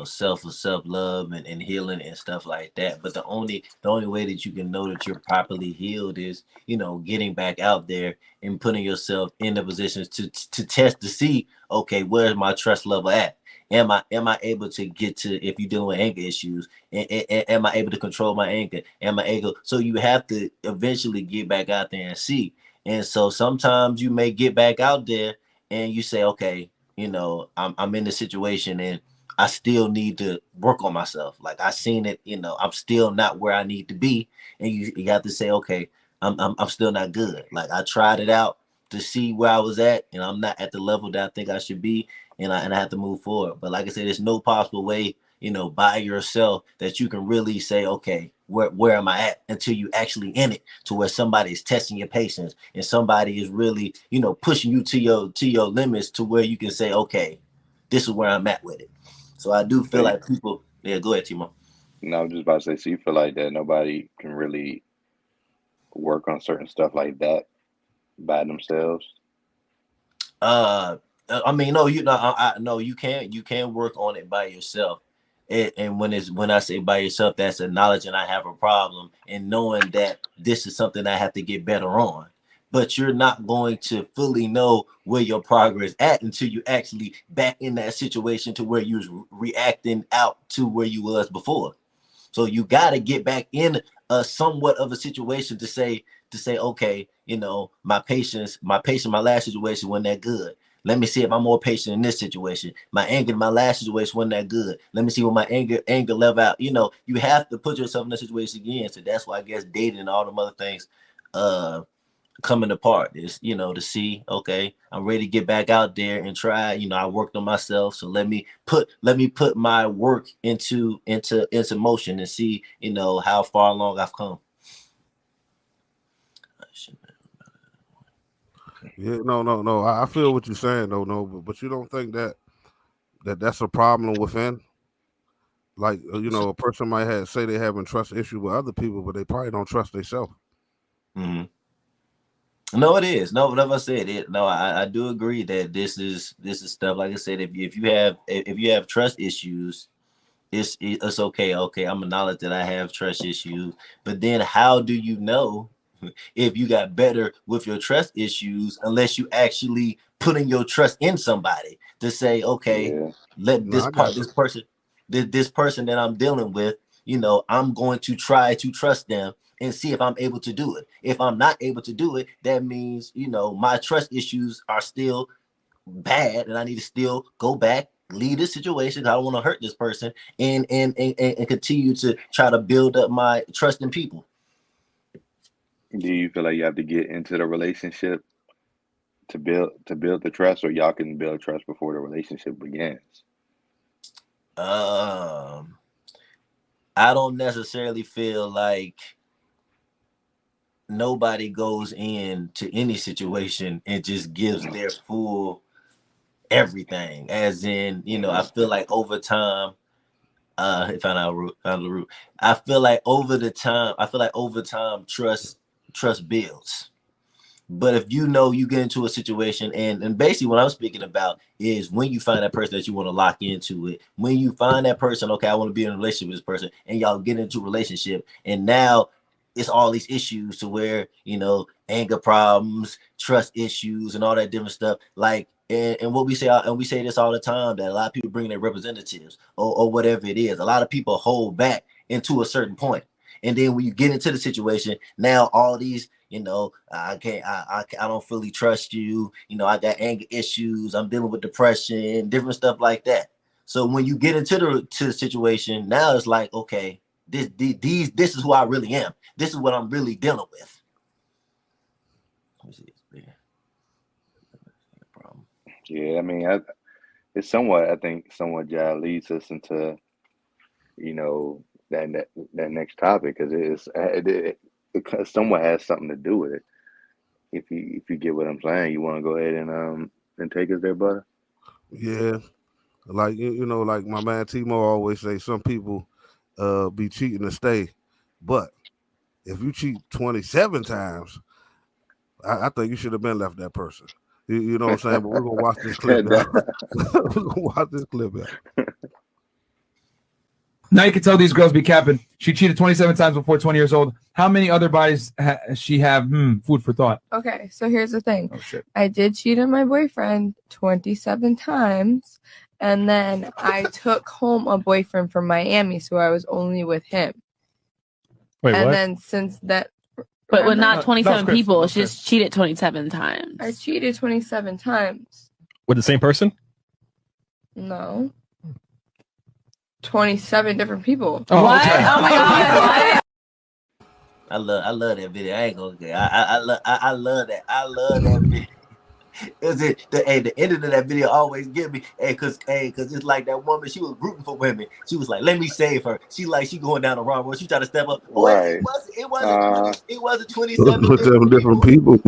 self love and healing and stuff like that. But the only way that you can know that you're properly healed is, getting back out there and putting yourself in the positions to test to see, okay, where's my trust level at? Am I able to get to, if you're dealing with anger issues, am I able to control my anger? Am I able? So you have to eventually get back out there and see. And so sometimes you may get back out there and you say, okay, I'm in the situation and I still need to work on myself. Like I seen it, I'm still not where I need to be. And you have to say, okay, I'm still not good. Like I tried it out to see where I was at, and I'm not at the level that I think I should be, and I have to move forward. But like I said, there's no possible way, by yourself that you can really say, okay, where am I at, until you actually in it, to where somebody is testing your patience and somebody is really, pushing you to your limits, to where you can say, okay, this is where I'm at with it. So I do feel like people. Yeah, go ahead, Timo. No, I was just about to say, so you feel like that nobody can really work on certain stuff like that by themselves? I mean, no, I no, you can't work on it by yourself. And when I say by yourself, that's acknowledging I have a problem and knowing that this is something I have to get better on. But you're not going to fully know where your progress at until you actually back in that situation to where you was reacting out to where you was before. So you got to get back in a somewhat of a situation to say, okay, my last situation wasn't that good. Let me see if I'm more patient in this situation. My anger in my last situation wasn't that good. Let me see what my anger level out. You have to put yourself in that situation again. So that's why I guess dating and all them other things coming apart is, to see, okay, I'm ready to get back out there and try. I worked on myself, so let me put my work into motion and see, how far along I've come. Yeah, no. I feel what you're saying, though. No, but you don't think that's a problem within? Like, a person might say they having trust issue with other people, but they probably don't trust themselves. Mm-hmm. No, it is. No, whatever I said, it. No, I do agree that this is stuff. Like I said, if you have trust issues, it's okay. Okay, I'm acknowledge that I have trust issues, but then how do you know if you got better with your trust issues unless you actually putting your trust in somebody to say, okay, let this person that I'm dealing with, I'm going to try to trust them and see if I'm able to do it. If I'm not able to do it, that means, my trust issues are still bad and I need to still go back, leave this situation. I don't want to hurt this person and continue to try to build up my trust in people. Do you feel like you have to get into the relationship to build the trust, or y'all can build trust before the relationship begins? I don't necessarily feel like nobody goes into any situation and just gives their full everything. As in, I feel like over time, I feel like over time, trust builds. But if you get into a situation, and basically what I'm speaking about is when you find that person that you want to lock into it, when you find that person, okay, I want to be in a relationship with this person, and y'all get into a relationship, and now it's all these issues to where, you know, anger problems, trust issues, and all that different stuff. Like, and what we say, and we say this all the time, that a lot of people bring their representatives or whatever it is. A lot of people hold back into a certain point. And then when you get into the situation, now all these, you know, I don't fully trust you. You know, I got anger issues. I'm dealing with depression, different stuff like that. So when you get into the situation, now it's like, okay, this is who I really am. This is what I'm really dealing with. Let me see. Yeah, I mean, it's somewhat, I think, somewhat leads us into, you know, that next topic, because it somewhat has something to do with it. If you get what I'm saying, you want to go ahead and take us there, brother? Yeah, like you know, like my man Timo always say, some people be cheating to stay, but if you cheat 27 times, I think you should have been left that person. You know what I'm saying? But we're gonna watch this clip now. We're gonna watch this clip now. Now you can tell these girls be capping. She cheated 27 times before 20 years old. How many other bodies she have? Food for thought. Okay, so here's the thing. Oh, shit. I did cheat on my boyfriend 27 times, and then I took home a boyfriend from Miami, so I was only with him. Wait, and what? then since that... But with not 27 Chris. people, she just cheated 27 times. I cheated 27 times. With the same person? No. 27 different people. Oh, What? okay. Oh my God. I love that video. I ain't gonna get. I love that. I love that video. Is it the end of that video always get me? Cause it's like that woman, she was rooting for women. She was like, let me save her. She going down the wrong road. She tried to step up. Right. It wasn't 27 different people.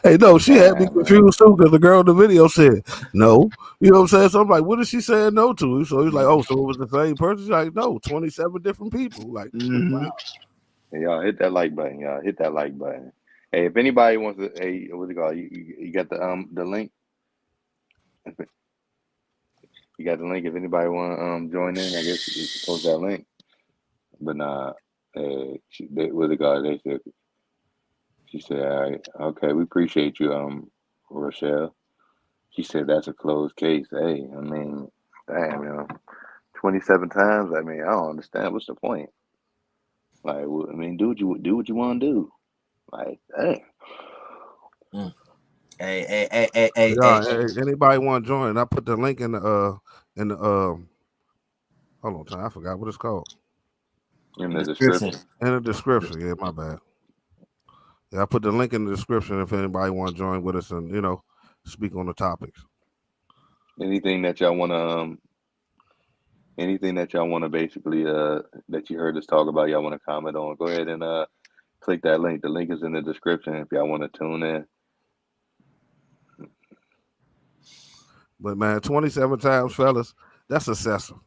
Hey, no, she had me confused too, because the girl in the video said no. You know what I'm saying? So I'm like, what is she saying no to? So he's like, oh, so it was the same person? She's like, no, 27 different people. Like, wow. Hey, y'all hit that like button, y'all. Hit that like button. Hey, if anybody wants to, hey, what's it called? You got the link? You got the link. If anybody want to join in, I guess you can post that link. But nah, what's it called? They said, she said, all right, okay, we appreciate you, Rochelle. She said that's a closed case. Hey, I mean, damn, you know, 27 times. I mean, I don't understand. What's the point? Like, I mean, do what you want to do. Like, dang. Hey. Anybody want to join? I put the link in the hold on, time. I forgot what it's called. In the description. In the description. Yeah, my bad. Yeah, I put the link in the description if anybody want to join with us and, you know, speak on the topics. Anything that y'all want to basically that you heard us talk about, y'all want to comment on, go ahead and click that link. The link is in the description if y'all want to tune in. But man, 27 times, fellas, that's excessive.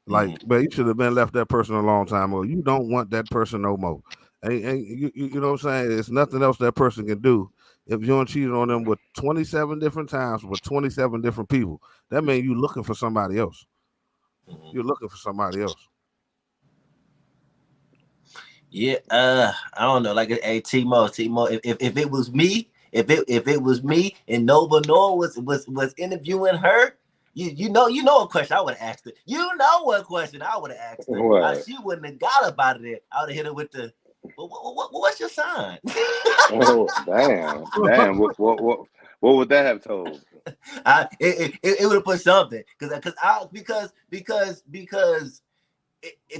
Like, man, you should have been left that person a long time ago. You don't want that person no more. And you know what I'm saying? There's nothing else that person can do. If you don't cheat on them with 27 different times with 27 different people, that means you're looking for somebody else. You're looking for somebody else. Yeah, I don't know. Like, hey, Timo, if it was me, if it was me and Nova Noah was interviewing her, you know what question I would have asked her. You know what question I would have asked her. She wouldn't have got up out of there. I would have hit her with the, what's your sign? Oh, damn! What would that have told? It would have put something because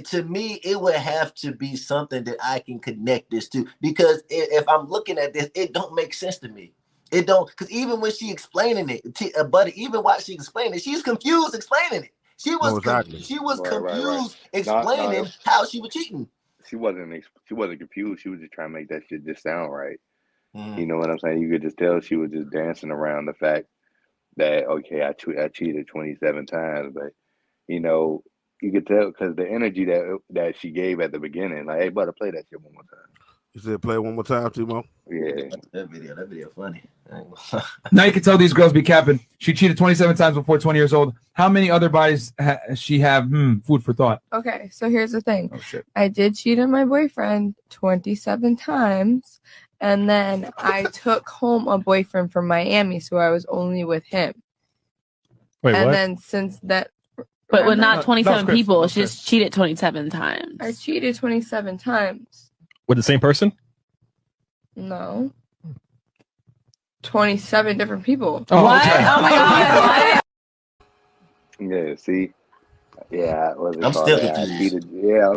to me, it would have to be something that I can connect this to. Because if I'm looking at this, it don't make sense to me. It don't, because even when she explaining it, buddy, even while she explaining it, she's confused explaining it. She was confused explaining how she was cheating. She wasn't confused. She was just trying to make that shit just sound right. You know what I'm saying? You could just tell she was just dancing around the fact that, okay, I cheated 27 times, but you know, you could tell because the energy that she gave at the beginning, like, hey, brother, play that shit one more time. You said play one more time, Timo. Yeah. That video funny. Now you can tell these girls be capping. She cheated 27 times before 20 years old. How many other bodies she have? Food for thought. Okay, so here's the thing. Oh shit. I did cheat on my boyfriend 27 times, and then I took home a boyfriend from Miami, so I was only with him. Wait, and what? then since that, But with No, not 27 Chris. people, That she was just cheated 27 times. I cheated 27 times. With the same person? No. 27 different people. Oh, What? okay. Oh my god. Yeah, see? Yeah, I'm still confused.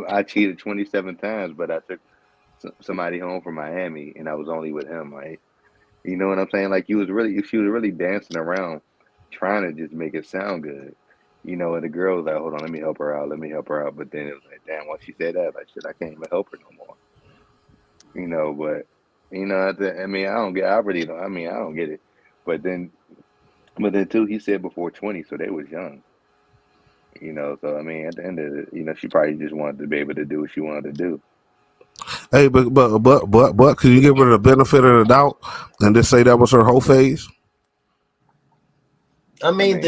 I cheated 27 times, but I took somebody home from Miami, and I was only with him. Like, you know what I'm saying? Like, she was really dancing around, trying to just make it sound good. You know, and the girl was like, "Hold on, let me help her out. But then it was like, damn, once she said that, like, shit, I can't even help her no more. You know, but you know, I don't get it. But then too, he said before 20, so they was young. You know, so I mean, at the end of it, you know, she probably just wanted to be able to do what she wanted to do. Hey, but can you give her the benefit of the doubt and just say that was her whole phase? I mean,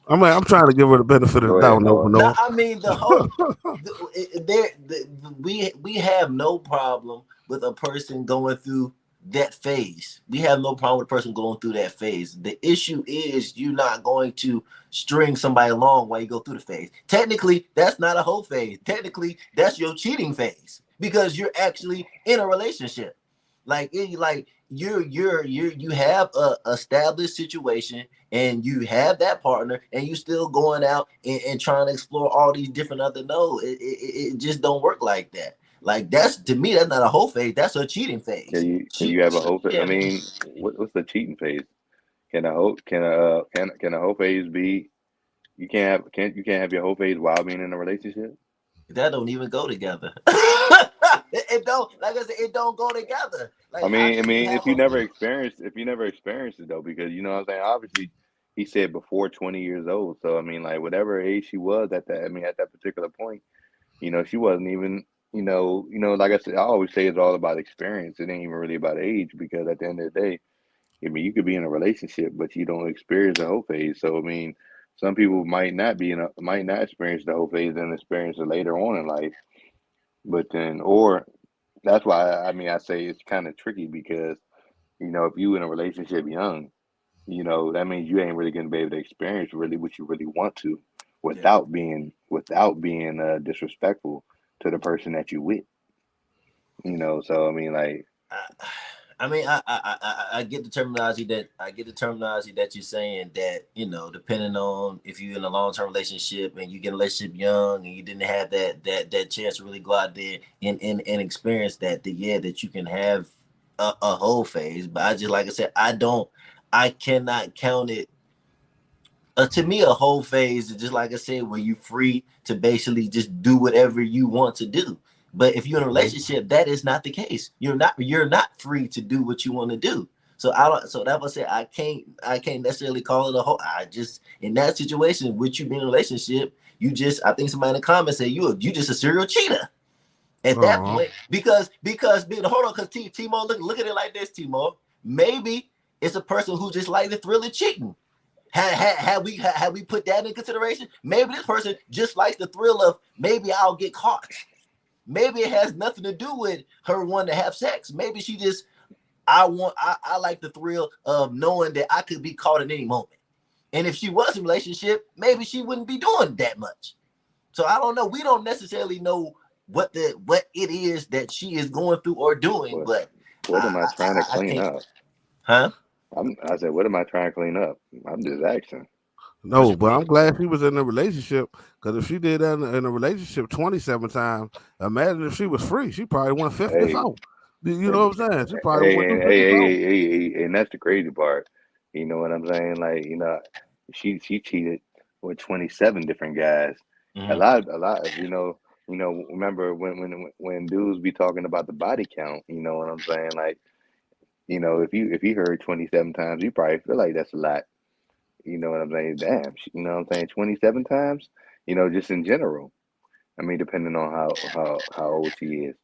I'm trying to give her the benefit of the Go doubt. ahead, No. I mean, the whole we have no problem with a person going through that phase. We have no problem with a person going through that phase. The issue is you're not going to string somebody along while you go through the phase. Technically, that's not a whole phase. Technically, that's your cheating phase because you're actually in a relationship. You have a established situation and you have that partner and you still going out and trying to explore all these different other it just don't work like that. Like that's to me, that's not a whole phase. That's a cheating phase. Can you have a whole phase? I mean, what's the cheating phase? Can a whole phase be? You can't have your whole phase while being in a relationship. That don't even go together. It don't, like I said, it don't go together. Like, I mean, if you never experienced it though, because you know what I'm saying. Obviously, he said before 20 years old. So I mean, like whatever age she was at that particular point, you know, she wasn't even. You know, like I said, I always say it's all about experience. It ain't even really about age because at the end of the day, I mean, you could be in a relationship, but you don't experience the whole phase. So I mean, some people might not experience the whole phase and experience it later on in life. But then, or that's why I say it's kind of tricky because you know if you in a relationship young, you know that means you ain't really gonna be able to experience really what you really want to without being disrespectful to the person that you with. You know, so I mean, like, I get the terminology that you're saying that, you know, depending on if you're in a long-term relationship and you get a relationship young and you didn't have that chance to really go out there and experience that you can have a whole phase. But I just, like I said, I cannot count it. To me, a whole phase is just, like I said, where you're free to basically just do whatever you want to do. But if you're in a relationship, that is not the case. You're not free to do what you want to do. So that was say I can't necessarily call it a whole. I just, in that situation, with you being in a relationship, I think somebody in the comments said you just a serial cheater at that point because hold on, because Timo, look at it like this, Timo. Maybe it's a person who just like the thrill of cheating. Had we put that in consideration, maybe this person just likes the thrill of maybe I'll get caught. Maybe it has nothing to do with her wanting to have sex. Maybe she just, I like the thrill of knowing that I could be caught at any moment. And if she was in a relationship, maybe she wouldn't be doing that much. So I don't know. We don't necessarily know what it is that she is going through or doing. But what am I trying to clean up? Huh? I said, what am I trying to clean up? I'm just asking. No, but I'm glad she was in a relationship because if she did that in a relationship 27 times, imagine if she was free. She probably won 50 out. You know what I'm saying? She probably won 50 and that's the crazy part. You know what I'm saying? Like, you know, she cheated with 27 different guys. Mm-hmm. A lot. You know. Remember when dudes be talking about the body count? You know what I'm saying? Like, you know, if you heard 27 times, you probably feel like that's a lot. You know what I'm saying? Damn, you know what I'm saying? 27 times, you know, just in general. I mean, depending on how old she is.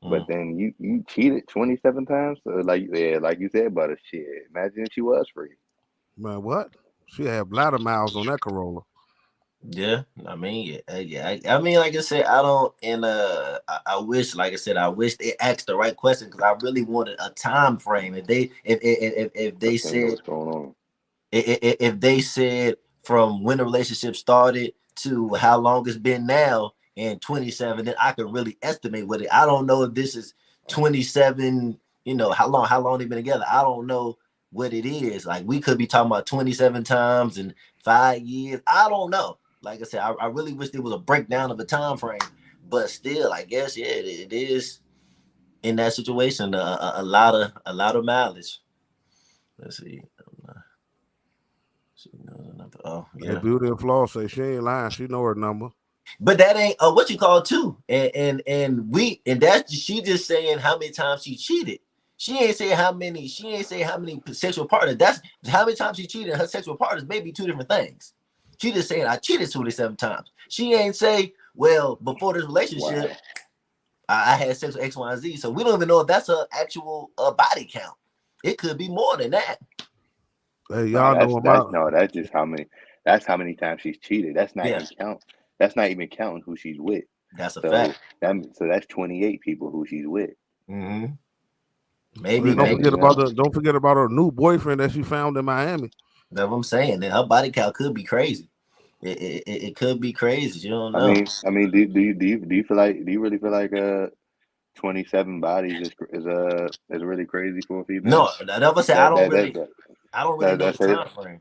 But then you cheated 27 times. So like you said, butter shit. Imagine if she was free. Man, what? She had bladder miles on that Corolla. Yeah, I mean, yeah. I mean, like I said, I don't, and I wish, like I said, I wish they asked the right question because I really wanted a time frame. If they said what's going on, if they said from when the relationship started to how long it's been now and 27, then I could really estimate what it. I don't know if this is 27. You know how long they've been together. I don't know what it is. Like we could be talking about 27 times in 5 years. I don't know. Like I said, I really wish there was a breakdown of a time frame, but still, I guess it is in that situation a lot of mileage. Let's see. Oh Hey, yeah. Beauty and Flaw say she ain't lying. She know her number. But that ain't what you call too. And that's she just saying how many times she cheated. She ain't saying how many sexual partners. That's how many times she cheated. Her sexual partners may be two different things. She just saying I cheated 27 times. She ain't say, well, before this relationship, I had sex with X, Y, and Z. So we don't even know if that's her actual body count. It could be more than that. Hey, y'all know about that's just how many. That's how many times she's cheated. That's not even count. That's not even counting who she's with. That's a fact. So that's 28 people who she's with. Mm-hmm. Maybe don't forget about her new boyfriend that she found in Miami. That's what I'm saying. That her body count could be crazy. It could be crazy. You don't know. I mean, do you feel like? Do you really feel like 27 bodies is really crazy for a female? No, I never said I don't really know the time frame.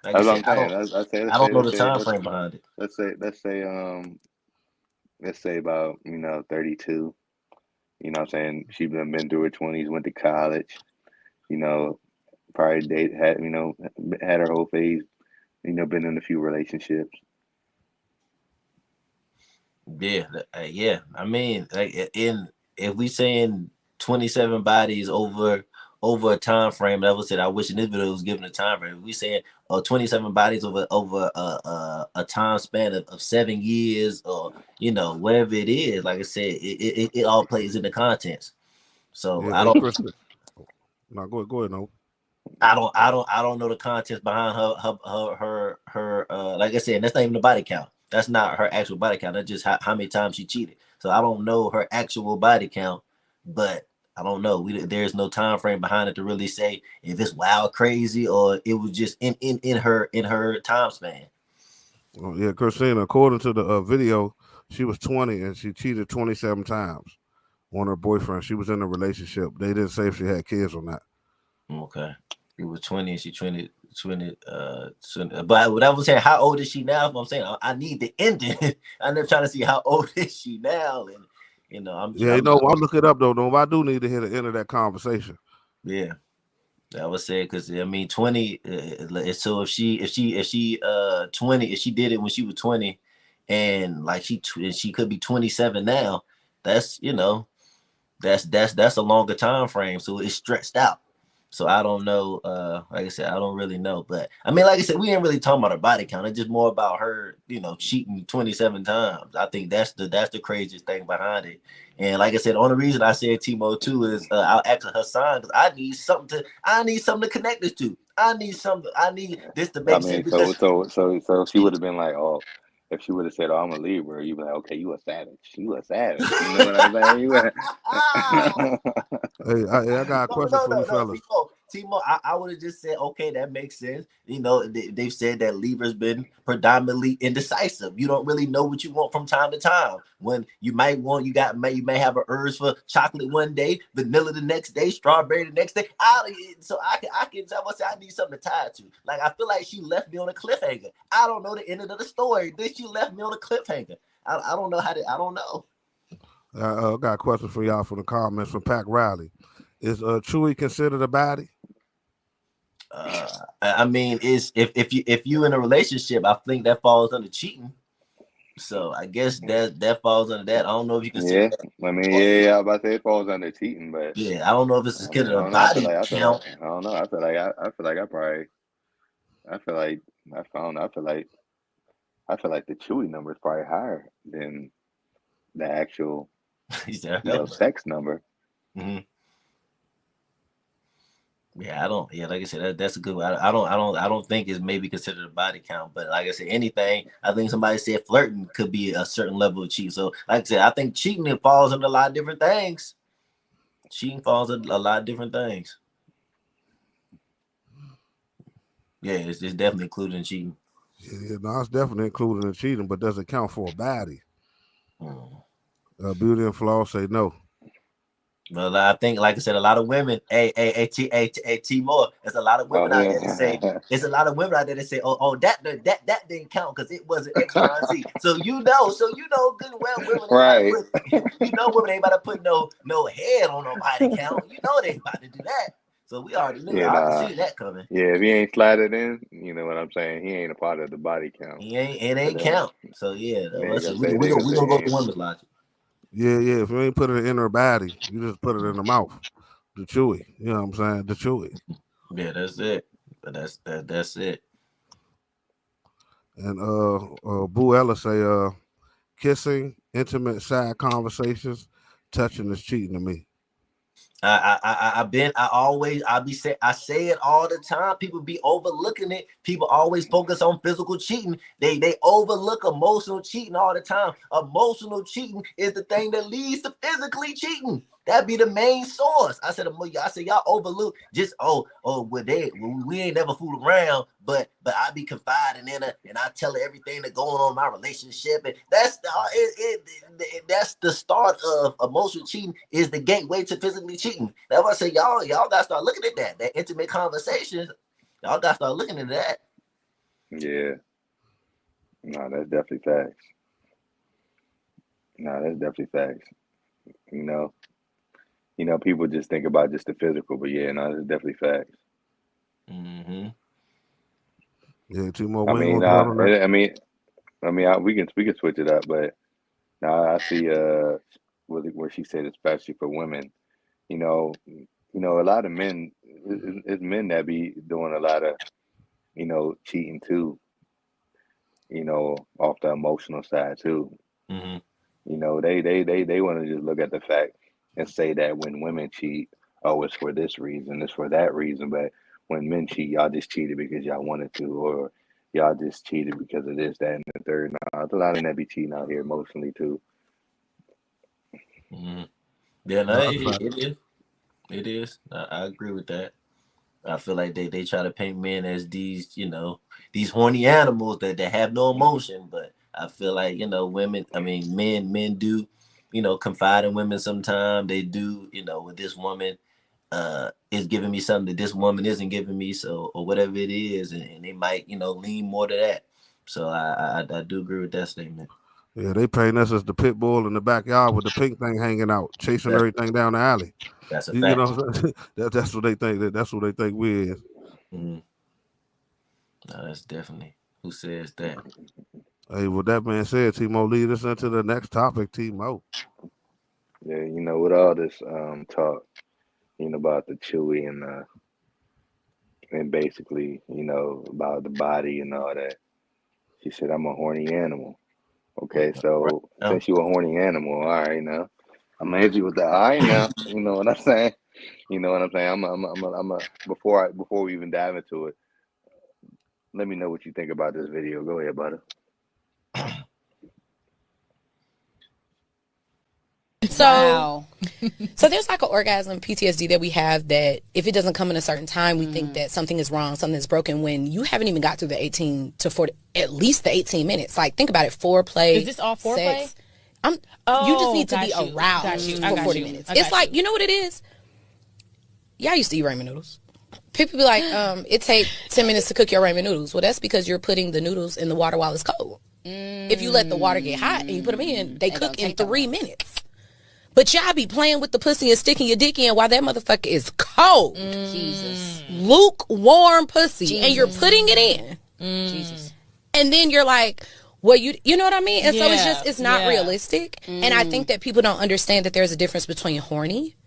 Like that's I what I'm saying. I don't know the time frame behind it. Let's say about 32. You know what I'm saying? She's been through her 20s, went to college, probably had her whole phase, been in a few relationships. Yeah. I mean, like if we saying 27 bodies over a time frame, that was it. I wish in this video was given a time frame. If we saying 27 bodies over a time span of 7 years or whatever it is, like I said, it all plays in the contents. So I don't. No, go ahead. No. I don't know the contents behind her like I said, that's not even the body count. That's not her actual body count. That's just how many times she cheated. So I don't know her actual body count, but I don't know. There's no time frame behind it to really say if it's wild crazy or it was just in her time span. Oh, yeah, Christina, according to the video, she was 20 and she cheated 27 times on her boyfriend. She was in a relationship. They didn't say if she had kids or not. Okay. He was 20 and she 20. But what I was saying, how old is she now? I'm saying I need the ending. I'm trying to see how old is she now, and I'll look it up though. I do need to hear the end of that conversation. Yeah, I would say because I mean 20. So if she 20, if she did it when she was 20, and like she could be 27 now, that's that's a longer time frame. So it's stretched out. So I don't know. Like I said, I don't really know. But I mean, like I said, we ain't really talking about her body count. It's just more about her, cheating 27 times. I think that's the craziest thing behind it. And like I said, the only reason I said Timo too is I'll ask her sign because I need something to connect this to. I need this to make sense. So she would have been like, oh. If she would have said, "Oh, I'm a Libra," you'd be like, "Okay, you a savage. You a savage." You know what I'm saying? Hey, I got a question for you fellas. Timo, I would have just said, "Okay, that makes sense." They've said that Libra's been predominantly indecisive. You don't really know what you want from time to time. When you may have an urge for chocolate one day, vanilla the next day, strawberry the next day. I need something to tie to. Like I feel like she left me on a cliffhanger. I don't know the end of the story. Then she left me on a cliffhanger. I don't know how to. I don't know. I got a question for y'all from the comments from Pac Riley. Is Chewy considered a baddie? I mean, if you in a relationship, I think that falls under cheating. So I guess that falls under that. I don't know if you can say that. I mean, I was about to say it falls under cheating, but yeah, I don't know if it's considered a body count. I don't know. I feel like the Chewy number is probably higher than the actual He said, Your sex number. Mm-hmm. Yeah, I don't. Yeah, like I said, that's a good one. I don't think it's maybe considered a body count, but like I said, anything. I think somebody said flirting could be a certain level of cheat. So, like I said, I think cheating it falls under a lot of different things. Cheating falls under a lot of different things. Yeah, it's definitely included in cheating. Yeah, no, it's definitely included in cheating, but does it count for a baddie? Beauty and flaw say no. Well, I think, like I said, a lot of women. T more. There's a lot of women out there that say. There's a lot of women out there that say, "Oh, that didn't count because it wasn't X, Y, and Z." So you know good and well, women. Right. Women ain't about to put no head on no body count. You know they ain't about to do that. So we already knew. Yeah, I nah. can see that coming. Yeah, if he ain't slided in, you know what I'm saying? He ain't a part of the body count. It ain't count. So yeah, we gonna go through women's logic. Yeah. If you ain't put it in her body, you just put it in the mouth. The chewy. You know what I'm saying? The chewy. Yeah, that's it. But that's it. And Boo Ella say kissing, intimate, sad conversations, touching is cheating to me. I say it all the time. People be overlooking it. People always focus on physical cheating. They overlook emotional cheating all the time. Emotional cheating is the thing that leads to physically cheating. That'd be the main source. I said y'all overlook just we ain't never fooled around, but I be confiding in her and I tell her everything that's going on in my relationship, and that's the start of emotional cheating, is the gateway to physically cheating. That's why I say y'all gotta start looking at that intimate conversations. Y'all gotta start looking at that. Yeah. No, that's definitely facts. No, that's definitely facts. You know, people just think about just the physical, but yeah, no, that's definitely facts. Mm-hmm. Yeah, two more. We can switch it up, but now I see where she said especially for women, you know, a lot of men, it's men that be doing a lot of, cheating too, off the emotional side too. Mm-hmm. They want to just look at the fact and say that when women cheat, oh, it's for this reason, it's for that reason. But when men cheat, y'all just cheated because y'all wanted to, or y'all just cheated because of this, that, and the third. No, there's a lot of men be cheating out here emotionally too. Mm-hmm. Yeah, no, it is. It is. I agree with that. I feel like they try to paint men as these horny animals that have no emotion, but I feel like, men do, confide in women sometimes. They do, with this woman is giving me something that this woman isn't giving me, so, or whatever it is, and they might, lean more to that. So I do agree with that statement. Yeah, they paint us as the pit bull in the backyard with the pink thing hanging out, chasing everything down the alley. That's a fact. That's what they think. That's what they think we is. Mm-hmm. No, that's definitely. Who says that? Hey, with that being said, Timo, lead us into the next topic, Timo. Yeah, with all this talk, about the chewy and basically, about the body and all that. She said, "I'm a horny animal." Okay, so since you a horny animal, all right, now I'm gonna hit you with the eye now. You know what I'm saying? I'm before we even dive into it, let me know what you think about this video. Go ahead, butter. So there's like an orgasm PTSD that we have, that if it doesn't come in a certain time, we think that something is wrong, something is broken, when you haven't even got through the 18 to 40, at least the 18 minutes. Like, think about it, foreplay. Is this all foreplay? Sex. You just need to be aroused for 40 minutes. It's like, you know what it is? Yeah, I used to eat ramen noodles. People be like, it takes 10 minutes to cook your ramen noodles. Well, that's because you're putting the noodles in the water while it's cold. If you let the water get hot and you put them in, they cook in 3 minutes. But y'all be playing with the pussy and sticking your dick in while that motherfucker is cold. Jesus. Lukewarm pussy. Jesus. And you're putting it in. Jesus. And then you're like, well, you know what I mean? And so it's not realistic. And I think that people don't understand that there's a difference between horny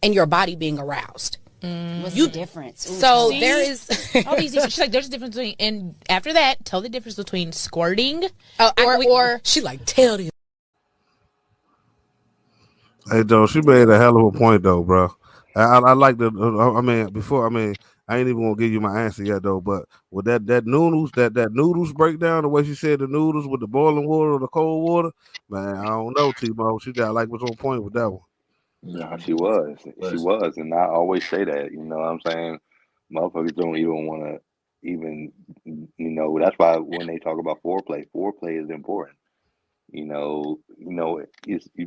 and your body being aroused. What's the difference? So there is all these. She's like, there's a difference between, and after that, tell the difference between squirting or she like, tell them. Hey, Joe, she made a hell of a point though, bro. I like the. I mean, before I mean, I ain't even gonna give you my answer yet though. But with that noodles, that noodles breakdown, the way she said the noodles with the boiling water or the cold water, man, I don't know, T-Mo. She got like was on point with that one. Nah, she was. She was. And I always say that, you know what I'm saying? Motherfuckers don't even want to even, that's why when they talk about foreplay is important.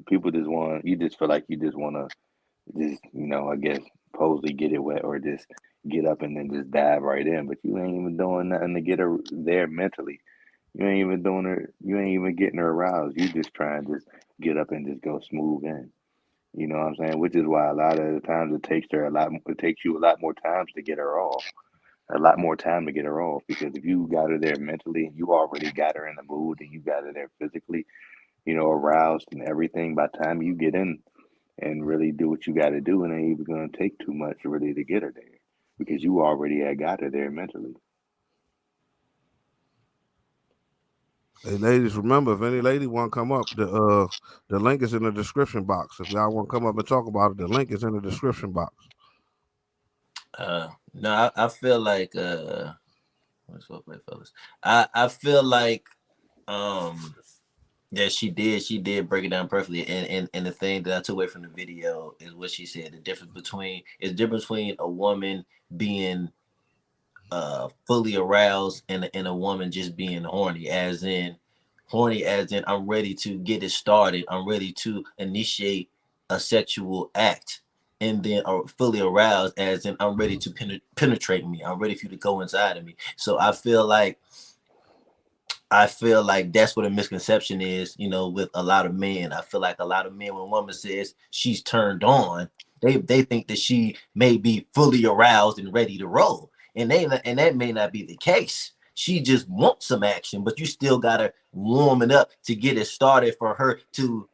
People just want, you just feel like you just want to just, I guess, supposedly get it wet or just get up and then just dive right in. But you ain't even doing nothing to get her there mentally. You ain't even getting her aroused. You just trying to just get up and just go smooth in. You know what I'm saying? Which is why a lot of the times it takes you a lot more times to get her off. A lot more time to get her off, because if you got her there mentally and you already got her in the mood and you got her there physically, aroused and everything, by the time you get in and really do what you got to do, it ain't even going to take too much really to get her there, because you already had got her there mentally. Hey, ladies, remember, if any lady want to come up, the link is in the description box. If y'all want to come up and talk about it, the link is in the description box. No, I feel like let's go play, fellas. I feel like that she did break it down perfectly, and the thing that I took away from the video is what she said. The difference between a woman being fully aroused and a woman just being horny, as in I'm ready to get it started, I'm ready to initiate a sexual act, and then fully aroused as in I'm ready to penetrate me, I'm ready for you to go inside of me. So I feel like that's what a misconception is, with a lot of men. I feel like a lot of men, when a woman says she's turned on, they think that she may be fully aroused and ready to roll. And that may not be the case. She just wants some action, but you still gotta warm it up to get it started for her to,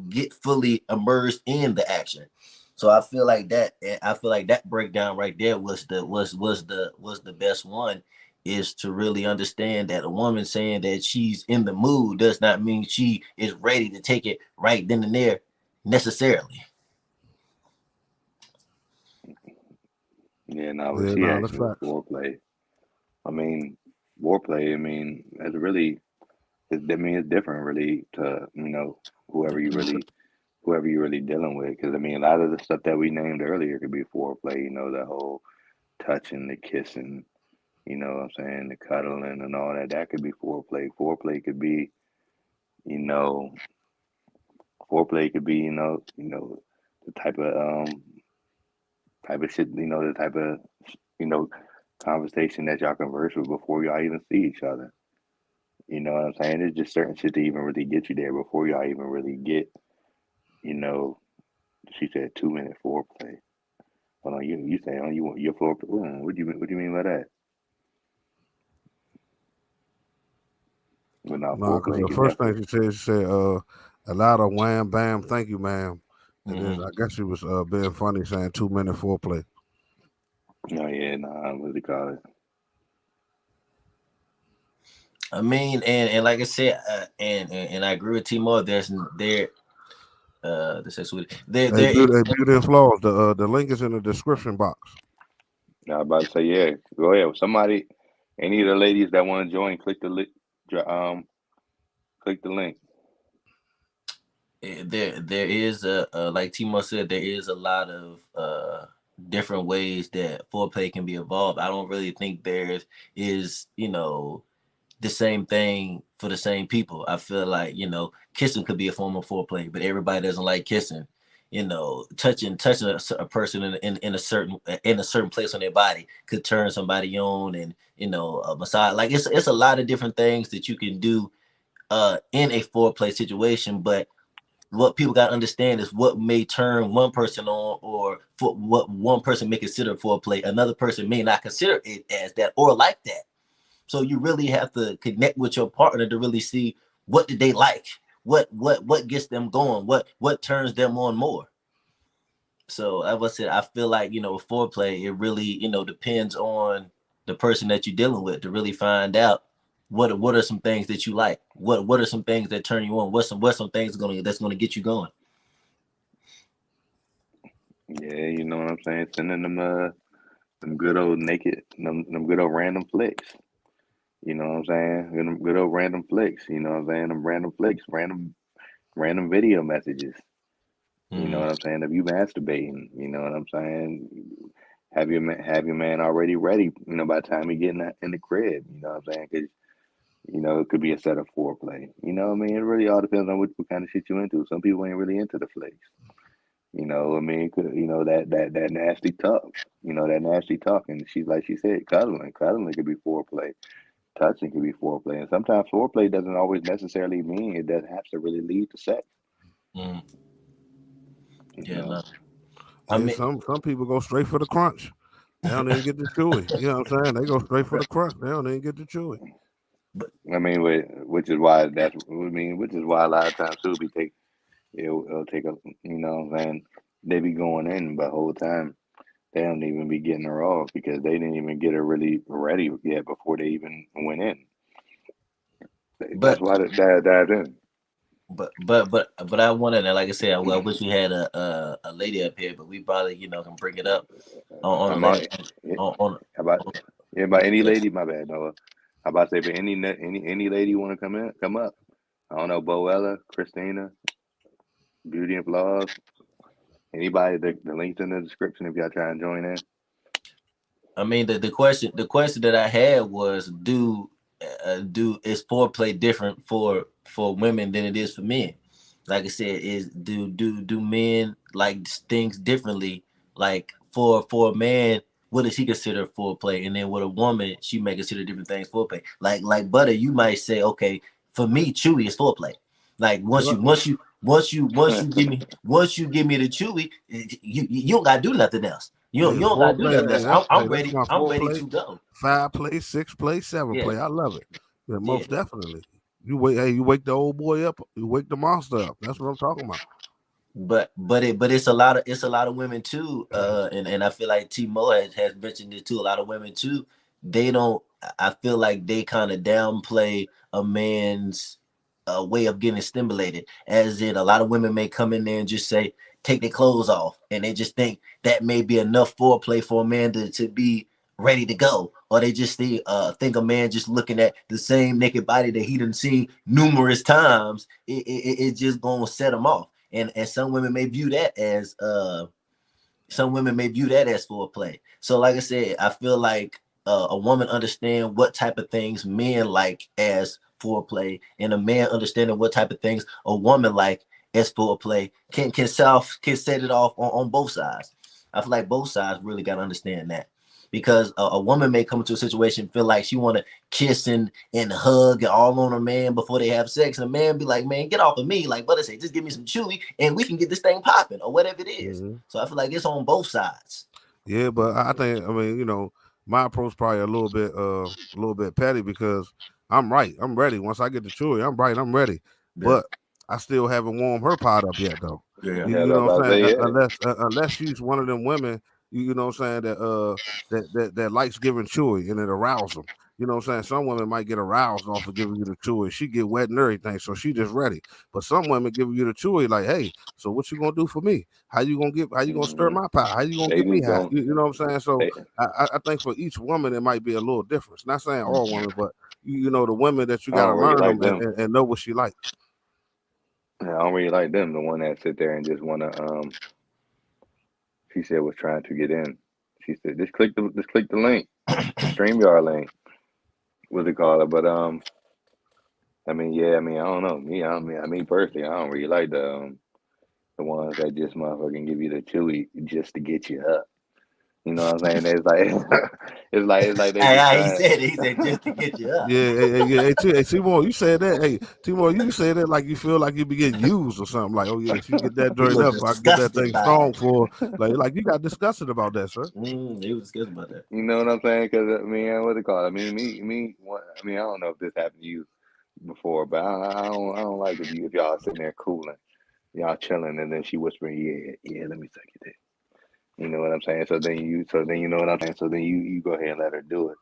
get fully immersed in the action. So I feel like that breakdown right there was the best one, is to really understand that a woman saying that she's in the mood does not mean she is ready to take it right then and there necessarily. Yeah, no, but she asked me foreplay. I mean, foreplay, it's really, it's different really to, whoever you really dealing with. Because, a lot of the stuff that we named earlier could be foreplay, the whole touching, the kissing, what I'm saying, the cuddling and all that. That could be foreplay. Foreplay could be, the type of shit, the type of, conversation that y'all converse with before y'all even see each other. You know what I'm saying? There's just certain shit to even really get you there before y'all even really get, she said 2-minute foreplay. Hold on, you say, you want your foreplay? What do you mean by that? No, because the first thing she said, a lot of wham bam, thank you, ma'am. And then I guess she was being funny, saying 2-minute foreplay. Oh yeah, what do you call it? And like I said, and I agree with T-Mo. Beauty and Flaws. The link is in the description box. I was about to say, yeah. Go ahead. Somebody, any of the ladies that want to join, click the link. Click the link. There is like T-Mo said, there is a lot of different ways that foreplay can be evolved. I don't really think there is the same thing for the same people. I feel like kissing could be a form of foreplay, but everybody doesn't like kissing. Touching a person in a certain place on their body could turn somebody on, and a massage. Like it's a lot of different things that you can do in a foreplay situation, but what people got to understand is what may turn one person on, or for what one person may consider foreplay, another person may not consider it as that or like that. So you really have to connect with your partner to really see what did they like, what gets them going, what turns them on more. So as I said, I feel like with foreplay, it really depends on the person that you're dealing with to really find out what are some things that you like, what are some things that turn you on, what's some things that's gonna get you going. Yeah, you know what I'm saying? Sending them good old naked, them good old random flicks. You know what I'm saying? Them good old random flicks. You know what I'm saying? Them random flicks, random video messages. You know what I'm saying? If you masturbating, you know what I'm saying? Have your man already ready. You know, by the time he get in the crib. You know what I'm saying? Because you know it could be a set of foreplay. You know what I mean? It really all depends on what kind of shit you into. Some people ain't really into the flicks. You know, I mean, you know that nasty talk. You know that nasty talk, and she said, cuddling could be foreplay. Touching can be foreplay, and sometimes foreplay doesn't always necessarily mean it doesn't have to really lead to sex. Mm. You Yeah, know? no. Yeah, some people go straight for the crunch. They don't even get the chewy. You know what I'm saying? They go straight for the crunch. They don't even get the chewy. I mean, which is why which is why a lot of times too it'll take a, you know what I'm saying, they be going in, but the whole time they don't even be getting her off because they didn't even get her really ready yet before they even went in. That's why they dive in. But I wanted to, like I said, I wish we had a lady up here, but we probably can bring it up on a lot About any lady, my bad, Noah. How about say, but any lady want to come up? I don't know, Boella, Christina, Beauty and Flaws. Anybody, the link's in the description if y'all try and join in. I mean, the question that I had was, do is foreplay different for women than it is for men? Like I said, is do men like things differently? Like for a man, what does he consider foreplay? And then with a woman, she may consider different things foreplay. Like Butter, you might say, okay, for me, chewy is foreplay. Like once you give me the chewy, you don't gotta do nothing else. You don't gotta do nothing else. I'm ready. I'm ready to go. 5 play, 6 play, 7 Yeah. play. I love it. Yeah, most Yeah. definitely. You wake the old boy up. You wake the monster up. That's what I'm talking about. But it's a lot of women too, and I feel like T-Mo has mentioned it too. A lot of women too. I feel like they kind of downplay a man's way of getting stimulated. As in, a lot of women may come in there and just say, take their clothes off, and they just think that may be enough foreplay for a man to be ready to go, or they just think a man just looking at the same naked body that he done seen numerous times, it just gonna set him off. And some women may view that as foreplay. So like I said, I feel like a woman understand what type of things men like as foreplay, and a man understanding what type of things a woman like as foreplay can set it off on both sides. I feel like both sides really got to understand that, because a woman may come into a situation, feel like she want to kiss and hug and all on a man before they have sex, and a man be like, man, get off of me, like Butter say, just give me some chewy and we can get this thing popping, or whatever it is. So I feel like it's on both sides. Yeah, but I think, I mean, my approach probably a little bit petty, because I'm right. I'm ready. Once I get the chewy, I'm right. I'm ready. Yeah. But I still haven't warmed her pot up yet, though. Yeah. You know what I'm saying? Unless she's one of them women, you know what I'm saying, that likes giving chewy and it arouses them. You know what I'm saying? Some women might get aroused off of giving you the chewy. She get wet and everything, so she just ready. But some women give you the chewy like, hey, so what you gonna do for me? How you gonna stir my pot? How you gonna get me hot? You know what I'm saying? So I think for each woman it might be a little different. Not saying all women, but you know the women that you gotta learn like them and know what she like. Yeah, I don't really like them. The one that sit there and just wanna she said was trying to get in. She said just click the link, the StreamYard link. What they call it? But I mean, yeah, I don't know. Me personally, I don't really like the ones that just motherfucking give you the chewy just to get you up. You know what I'm saying? It's like it's like they he said just to get you up. Yeah. Hey, Timor, you said that. Hey, Timor, you said that like you feel like you be getting used or something. Like, oh yeah, if you get that joint up, I get that thing strong for. Like you got disgusted about that, sir. He was disgusted about that. You know what I'm saying? Because what they call it? I don't know if this happened to you before, but I don't like if y'all sitting there cooling, y'all chilling, and then she whispering, yeah, let me suck your dick. You know what I'm saying? So then you know what I'm saying? So then you go ahead and let her do it.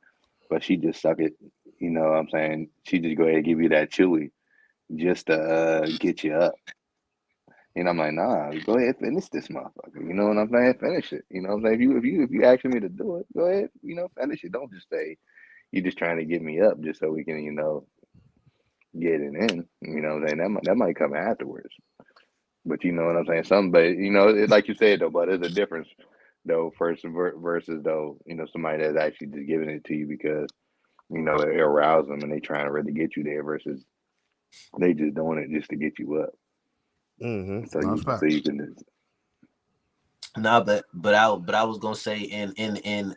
But she just suck it, you know what I'm saying? She just go ahead and give you that chewy just to get you up. And I'm like, nah, go ahead, finish this motherfucker. You know what I'm saying? Finish it. You know what I'm saying? If you asking me to do it, go ahead, finish it. Don't just say you just trying to get me up just so we can, get it in. You know what I'm saying? That might come afterwards. But you know what I'm saying? Like you said though, but there's a difference though, versus though, somebody that's actually just giving it to you because, it aroused them and they trying to really get you there versus they just doing it just to get you up. Mm-hmm. So you can just. No, but I was gonna say in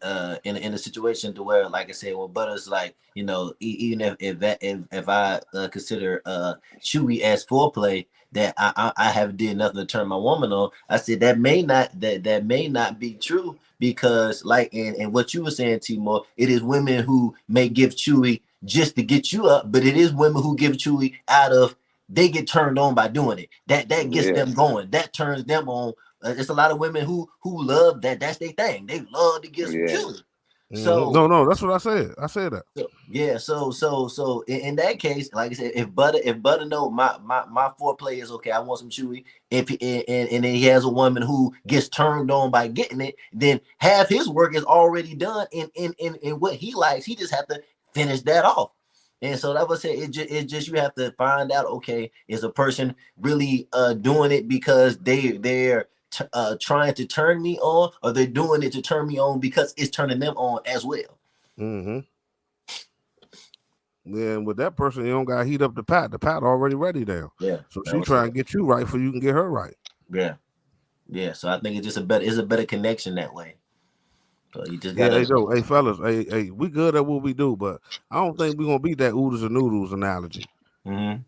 a situation to where, like I said, when Butter's like, even if I consider Chewy as foreplay, that I haven't did nothing to turn my woman on. I said that may not be true because like in what you were saying, Timor, it is women who may give Chewy just to get you up, but it is women who give Chewy out of they get turned on by doing it. That gets them going. That turns them on. It's a lot of women who love that. That's their thing. They love to get some Chewy. So no, that's what I said. I said that. So in that case, like I said, if Butter know my foreplay is okay, I want some Chewy. If and then he has a woman who gets turned on by getting it, then half his work is already done in what he likes. He just have to finish that off. And so that would say it just you have to find out, okay, is a person really doing it because they're trying to turn me on, or they're doing it to turn me on because it's turning them on as well. Mm-hmm. Yeah, and with that person, you don't got to heat up the pot. The pot already ready now. Yeah. So she trying to get you right so you can get her right. Yeah. Yeah. So I think it's a better connection that way. So you just gotta. Hey fellas, hey, we good at what we do, but I don't think we're gonna beat that oodles and noodles analogy. Mm-hmm.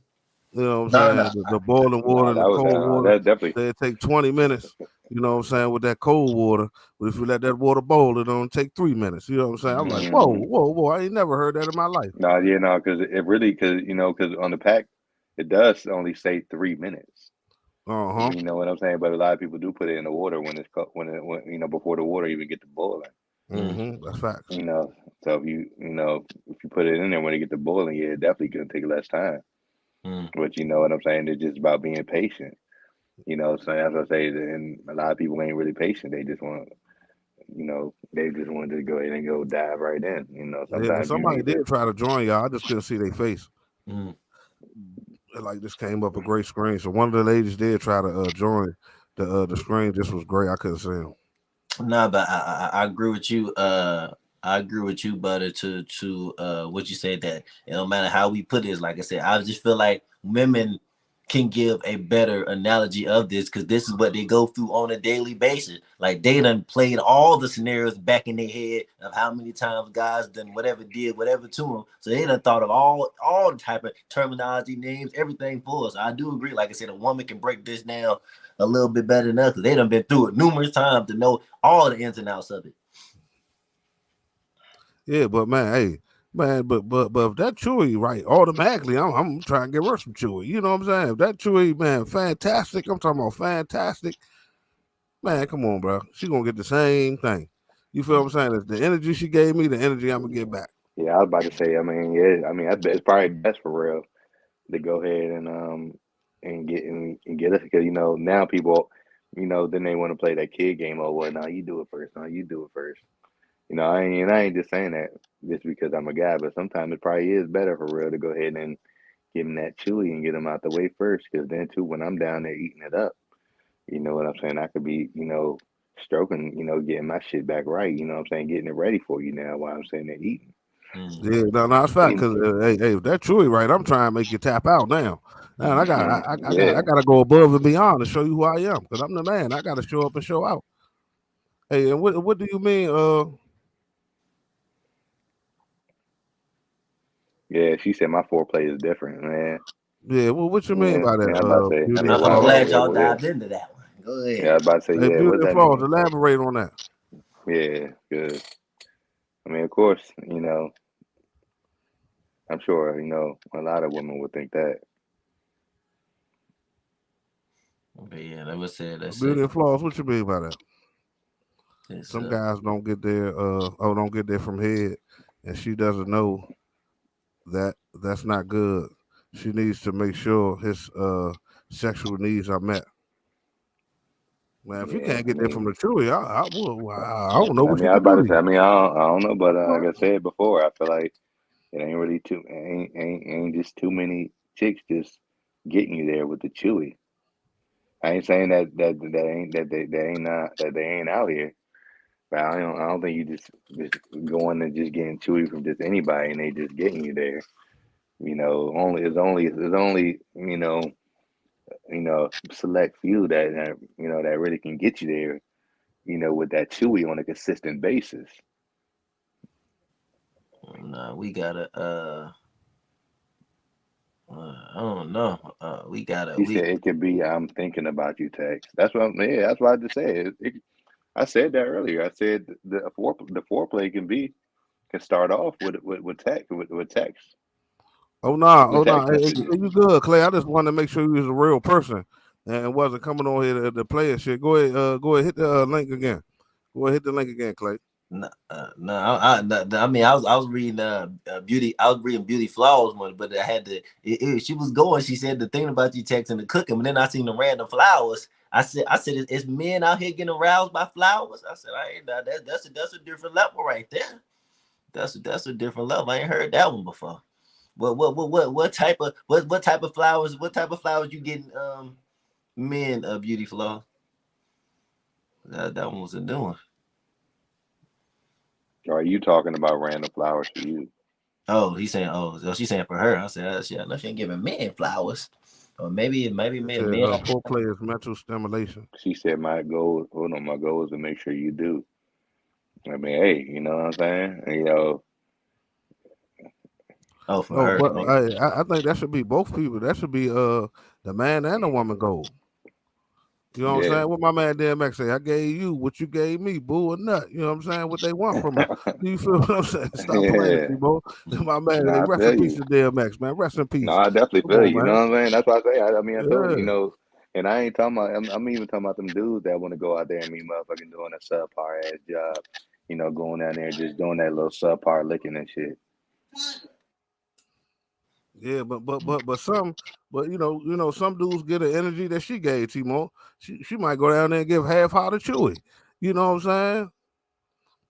You know what I'm saying? The boiling water and the cold water. That definitely. They take 20 minutes. You know what I'm saying, with that cold water. But if you let that water boil, it don't take 3 minutes. You know what I'm saying? I'm like, whoa, I ain't never heard that in my life. Because because on the pack, it does only say 3 minutes. Uh-huh. You know what I'm saying? But a lot of people do put it in the water when before the water even get to boiling. Mm-hmm. That's facts. So if you put it in there when it get to boiling, it definitely gonna take less time. But you know what I'm saying? It's just about being patient. So that's what I say. And a lot of people ain't really patient. They just want, they just want to go ahead and go dive right in. Sometimes somebody did try to join y'all. I just couldn't see their face. Like this came up a great screen. So one of the ladies did try to join the screen. This was great. I couldn't see him. No, but I agree with you. I agree with you, Butter, to what you said, that it don't matter how we put it. Like I said, I just feel like women can give a better analogy of this because this is what they go through on a daily basis. Like they done played all the scenarios back in their head of how many times guys done whatever to them. So they done thought of all the type of terminology, names, everything for us. I do agree. Like I said, a woman can break this down a little bit better than us because they done been through it numerous times to know all the ins and outs of it. Yeah, but man, hey, man, but if that Chewy right, automatically I'm trying to give her some Chewy. You know what I'm saying? If that Chewy, man, fantastic. I'm talking about fantastic. Man, come on, bro. She gonna get the same thing. You feel what I'm saying? It's the energy she gave me, the energy I'm gonna get back. Yeah, I was about to say. It's probably best for real to go ahead and get us because now people, then they want to play that kid game. Oh, well, no, you do it first. No, you do it first. I ain't just saying that just because I'm a guy, but sometimes it probably is better for real to go ahead and give him that Chewy and get him out the way first. Because then too, when I'm down there eating it up, you know what I'm saying? I could be, stroking, getting my shit back right. You know what I'm saying? Getting it ready for you now while I'm sitting there eating. Yeah, no, it's fact. Because hey, if that Chewy right, I'm trying to make you tap out now. Man, I gotta go above and beyond to show you who I am. Because I'm the man. I gotta show up and show out. Hey, and what do you mean? Yeah, she said my foreplay is different, man. Yeah, well, what you mean by that? I'm glad y'all dived into that one. Go ahead. Yeah, I was about to say, hey, Beauty and Flaws, elaborate on that. Yeah, good. I mean, of course, I'm sure, a lot of women would think that. But yeah, that was it. Beauty and Flaws, what you mean by that? Some guys don't get there, don't get there from head, and she doesn't know that that's not good. She needs to make sure his sexual needs are met. Man, if you Yeah, can't get that from the Chewy, I don't know I what mean, you I was could about to do. say. I mean, I don't know, but like I said before, I feel like it ain't really ain't just too many chicks just getting you there with the Chewy. I ain't saying that they ain't out here, but I don't think you just going and just getting Chewy from just anybody and they just getting you there. You know, there's only select few that that really can get you there. With that Chewy on a consistent basis. No, we gotta. I don't know. He said it could be I'm thinking about you text. That's what yeah, that's what I just said. I said that earlier. I said the foreplay can start off with text. Oh no, With text Hey, messages. you good, Clay? I just wanted to make sure you was a real person and wasn't coming on here to play and shit. Go ahead, hit the link again. Go ahead, hit the link again, Clay. No, I mean, I was reading beauty. I was reading Beauty Flaws one, but I had to. She was going. She said the thing about you texting the cooking, but then I seen the random flowers. I said, it's men out here getting aroused by flowers. I said, I ain't that's a different level right there. That's a different level. I ain't heard that one before. What type of flowers? What type of flowers you getting? Men Beauty Flaws. That one was a new one. Or are you talking about random flowers for you? Oh, he's saying, she's saying for her. I said, I know she ain't giving men flowers. Or maybe men. Foreplay is mental stimulation. She said my goal is to make sure you do. I mean, hey, you know what I'm saying? Oh, for her. But I think that should be both people. That should be the man and the woman goal. You know what I'm saying? What my man DMX say, I gave you what you gave me, boo or nut. You know what I'm saying? What they want from her. You feel what I'm saying? Stop playing, T-Bo. My man, Nah, rest in peace to DMX, man. Rest in peace. No, I definitely Come feel on, you. You man. know what I'm saying? That's what I say. I mean, I told Yeah. and I ain't talking about. I'm even talking about them dudes that want to go out there and be motherfucking doing a subpar ass job. Going down there and just doing that little subpar licking and shit. Yeah, but some dudes get an energy that she gave T-Mo. She might go down there and give half-hearted Chewy. You know what I'm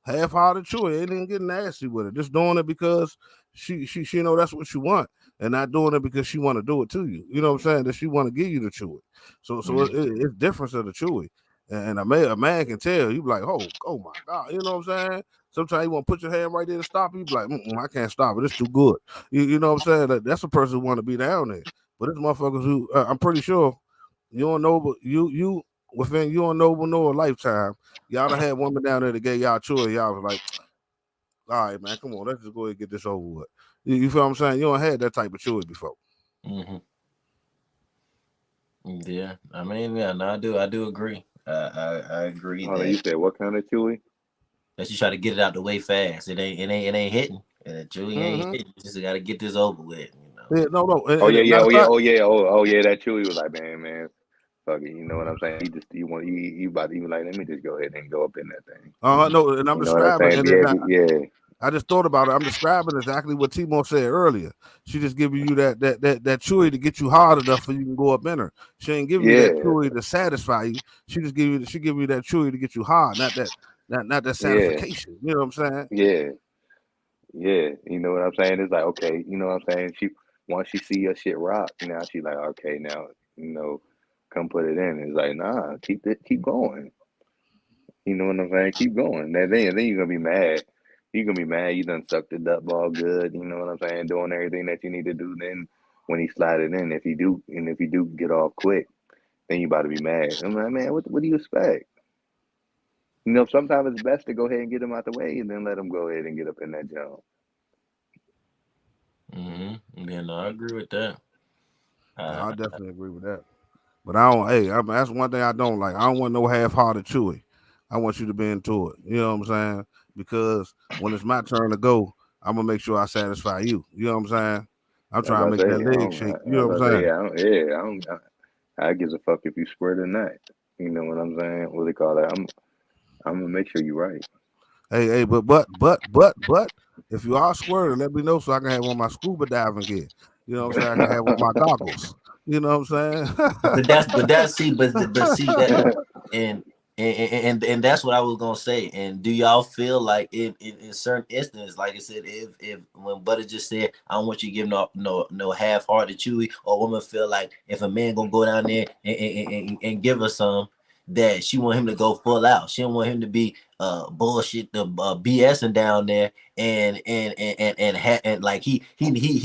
saying? Half-hearted Chewy ain't even getting nasty with it. Just doing it because she know that's what you want, and not doing it because she want to do it to you. You know what I'm saying? That she want to give you the Chewy. So it's difference of the Chewy, and a man can tell. You be like, oh my God, you know what I'm saying? Sometimes you want to put your hand right there to stop. You be like, I can't stop it. It's too good. You know what I'm saying? That's a person who want to be down there. But it's motherfuckers who I'm pretty sure you don't know, but you within you and Noble know a lifetime. Y'all done had women down there that gave y'all Chewy. Y'all was like, all right, man, come on, let's just go ahead and get this over with. You feel what I'm saying? You don't had that type of Chewy before. Mm-hmm. Yeah, I mean, yeah, no, I do agree. I agree that you said what kind of Chewy? That you try to get it out the way fast. It ain't hitting. And the Chewy ain't hitting. You just got to get this over with. Yeah, no. Oh yeah, that Chewy was like, man, fuck it. You know what I'm saying? You about to even like, let me just go ahead and go up in that thing. No, and I'm describing it. I just thought about it. I'm describing exactly what T-Mo said earlier. She just giving you that Chewy to get you hard enough so you can go up in her. She ain't giving you that Chewy to satisfy you. She just give you that Chewy to get you hard, not that satisfaction. You know what I'm saying? Yeah. You know what I'm saying? It's like, okay, you know what I'm saying? Once she see your shit rock, now she like, okay, now, come put it in. It's like, nah, keep going. You know what I'm saying? Keep going. Then you're gonna be mad. You're gonna be mad you done sucked it up all good, you know what I'm saying, doing everything that you need to do. Then when he slide it in, if you do get off quick, then you about to be mad. I'm like, man, what do you expect? Sometimes it's best to go ahead and get him out the way and then let him go ahead and get up in that jump. Mm-hmm. Yeah, no, I agree with that. I definitely agree with that. But I don't. That's one thing I don't like. I don't want no half-hearted Chewy. I want you to be into it. You know what I'm saying? Because when it's my turn to go, I'm gonna make sure I satisfy you. You know what I'm saying? I'm trying to make that leg shake. You know what I'm saying? I gives a fuck if you squirt or not. You know what I'm saying? What they call that? I'm gonna make sure you're right. Hey, but if you are squirting, let me know so I can have on my scuba diving gear. You know what I'm saying? I can have on my goggles. You know what I'm saying? but see that and that's what I was gonna say. And do y'all feel like in certain instances, like I said, if when Butter just said, I don't want you to give no half-hearted chewy, or woman feel like if a man gonna go down there and give her some, that she want him to go full out. She don't want him to be bullshit, the BSing down there, and like he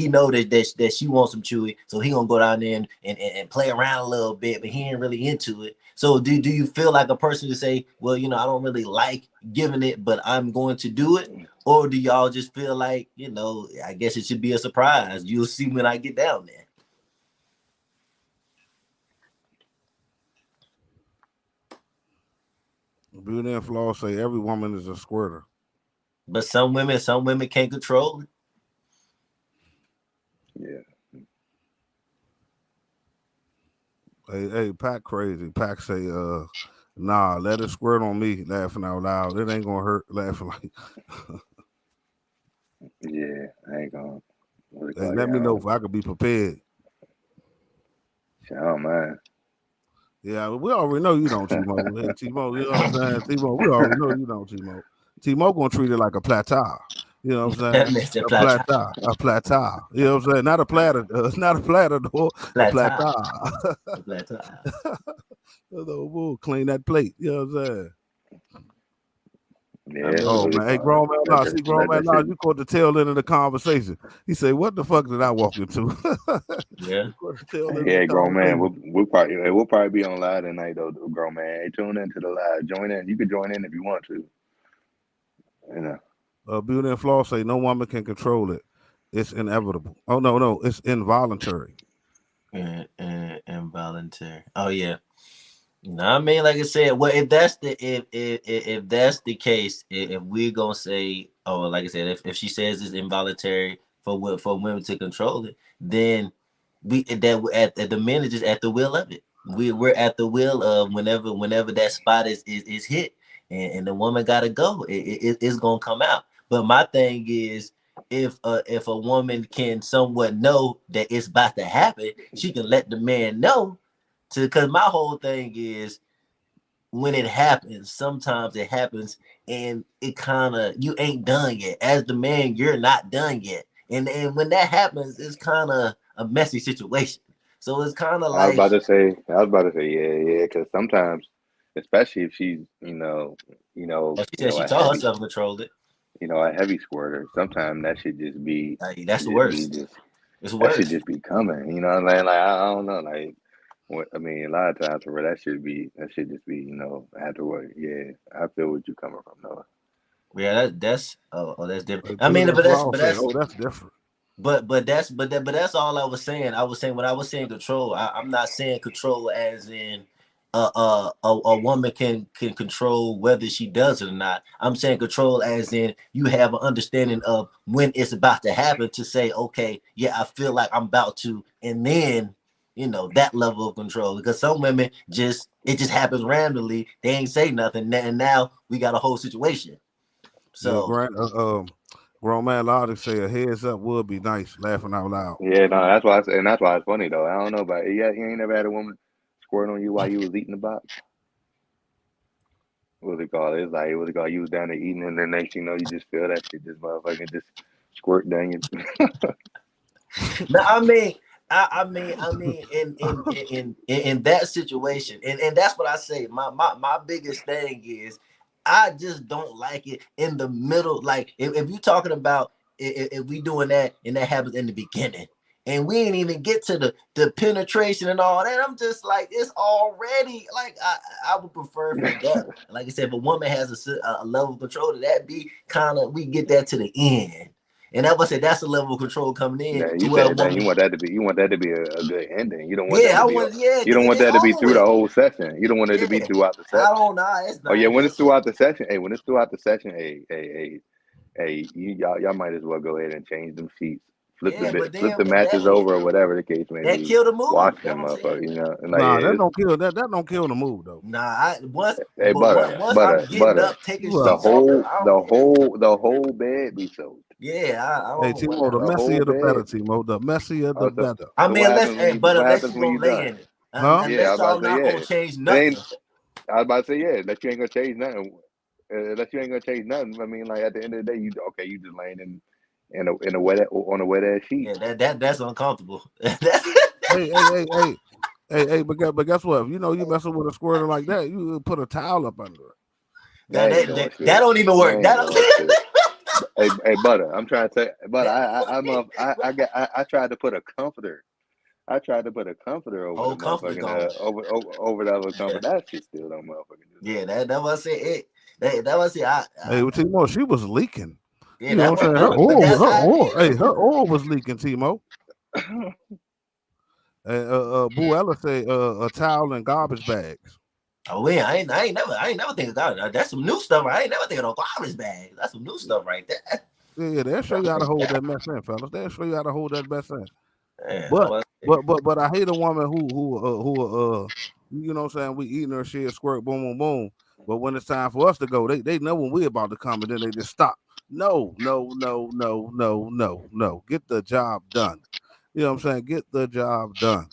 know that she wants some chewy, so he gonna go down there and play around a little bit, but he ain't really into it. So do you feel like a person to say, well, I don't really like giving it, but I'm going to do it? Or do y'all just feel like, I guess it should be a surprise. You'll see when I get down there. Beauty and Flaw say every woman is a squirter. But some women can't control it. Yeah. Hey, Pac crazy. Pac say, nah, let it squirt on me, laughing out loud. It ain't gonna hurt, laughing like. Yeah, I ain't gonna. Hey, let me know if I could be prepared. Oh man. Yeah, we already know you don't, T-Mo. Hey, T-Mo, you know what I'm saying? T-Mo, we already know you don't, T-Mo. T-Mo gonna treat it like a platter. You know what I'm saying? A platter. You know what I'm saying? Not a platter, not a platter, though. A platter. We'll clean that plate. You know what I'm saying? Yeah. Oh man, hey, grown man, you caught the tail end of the conversation. He said, "What the fuck did I walk into?" Yeah. Yeah, grown man. We'll probably be on live tonight though, grown man. Hey, tune into the live. Join in. You can join in if you want to. Beauty and Flaw say no woman can control it. It's inevitable. Oh no, it's involuntary. Involuntary. Oh yeah. No, I mean, like I said, well, if that's the case, if we're gonna say, oh, like I said, if she says it's involuntary for women to control it, then at the men is just at the will of it. We're at the will of whenever that spot is hit, and the woman gotta go. It's gonna come out. But my thing is, if a woman can somewhat know that it's about to happen, she can let the man know. Because my whole thing is, when it happens, sometimes it happens and it kind of, you ain't done yet. As the man, you're not done yet. And when that happens, it's kind of a messy situation. So it's kind of like, I was about to say, yeah, because sometimes, especially if she's, she said she taught herself to control it. A heavy squirter. Sometimes that should just be. That's the worst. It's worse. That should just be coming. You know what I'm saying? Like I don't know. Like, I mean, a lot of times for that should just be. Afterward. Yeah, I feel what you're coming from, Noah. Yeah, that's different. I mean, but that's different. But that's all I was saying. I was saying when I was saying control, I'm not saying control as in a woman can control whether she does it or not. I'm saying control as in you have an understanding of when it's about to happen to say, okay, yeah, I feel like I'm about to, and then that level of control. Because some women it just happens randomly. They ain't say nothing, and now we got a whole situation. So grown man Logic say a heads up would be nice, laughing out loud. Yeah, no, that's why that's why it's funny though. I don't know about it. Yeah, you ain't never had a woman squirt on you while you was eating the box. What was it called? It's like you was down there eating, and then next thing you know, you just feel that shit just motherfucking just squirt down you. No, I mean, in that situation, and that's what I say. My biggest thing is, I just don't like it in the middle. Like if you're talking about if we doing that and that happens in the beginning, and we ain't even get to the penetration and all that, I'm just like, it's already like I would prefer for that. Like I said, if a woman has a level of control, that be kind of, we get that to the end. And that's what I said. That's the level of control coming in. Yeah, you said that you want that to be a good ending. You don't want that to be. You don't want that to be through the whole session. You don't want it to be throughout the session. I don't know. It's not. Oh yeah, when it's throughout the session. Hey, when it's throughout the session, y'all might as well go ahead and change them sheets, flip the matches over or whatever the case may be. That kill the mood. Wash them up, And like, that don't kill that. That don't kill the mood though. Nah, once I'm getting up, taking the whole bed be soaked. Yeah, hey, T-Mo, the messier the better, T-Mo. The messier the better. I mean, unless you gonna lay in it. Huh? Unless y'all not gonna change nothing. I was about to say, yeah, that you ain't gonna change nothing. That you ain't gonna change nothing. I mean, like at the end of the day, you just laying in a wet on a wet ass sheet. Yeah, that's uncomfortable. Hey, but guess what? If you know you messing with a squirter like that, you put a towel up under it. That don't even work. Hey, Butter, I'm trying to say, but I tried to put a comforter. I tried to put a comforter over the motherfucking over the other comforter. That shit still don't motherfucking. Yeah, that was it. That was it. Hey, well, Timo, she was leaking. Yeah, you know what I'm saying? Her oil was leaking, Timo. Boo Ella say a towel and garbage bags. Oh yeah, I ain't never think of that. That's some new stuff. I ain't never think of garbage bags. That's some new stuff right there. Yeah, they'll show you how to hold that mess in, fellas. They'll show you how to hold that mess in. Yeah, but I hate a woman who you know what I'm saying, we eating her shit, squirt, boom, boom, boom. But when it's time for us to go, they know when we about to come, and then they just stop. No. Get the job done. You know what I'm saying? Get the job done.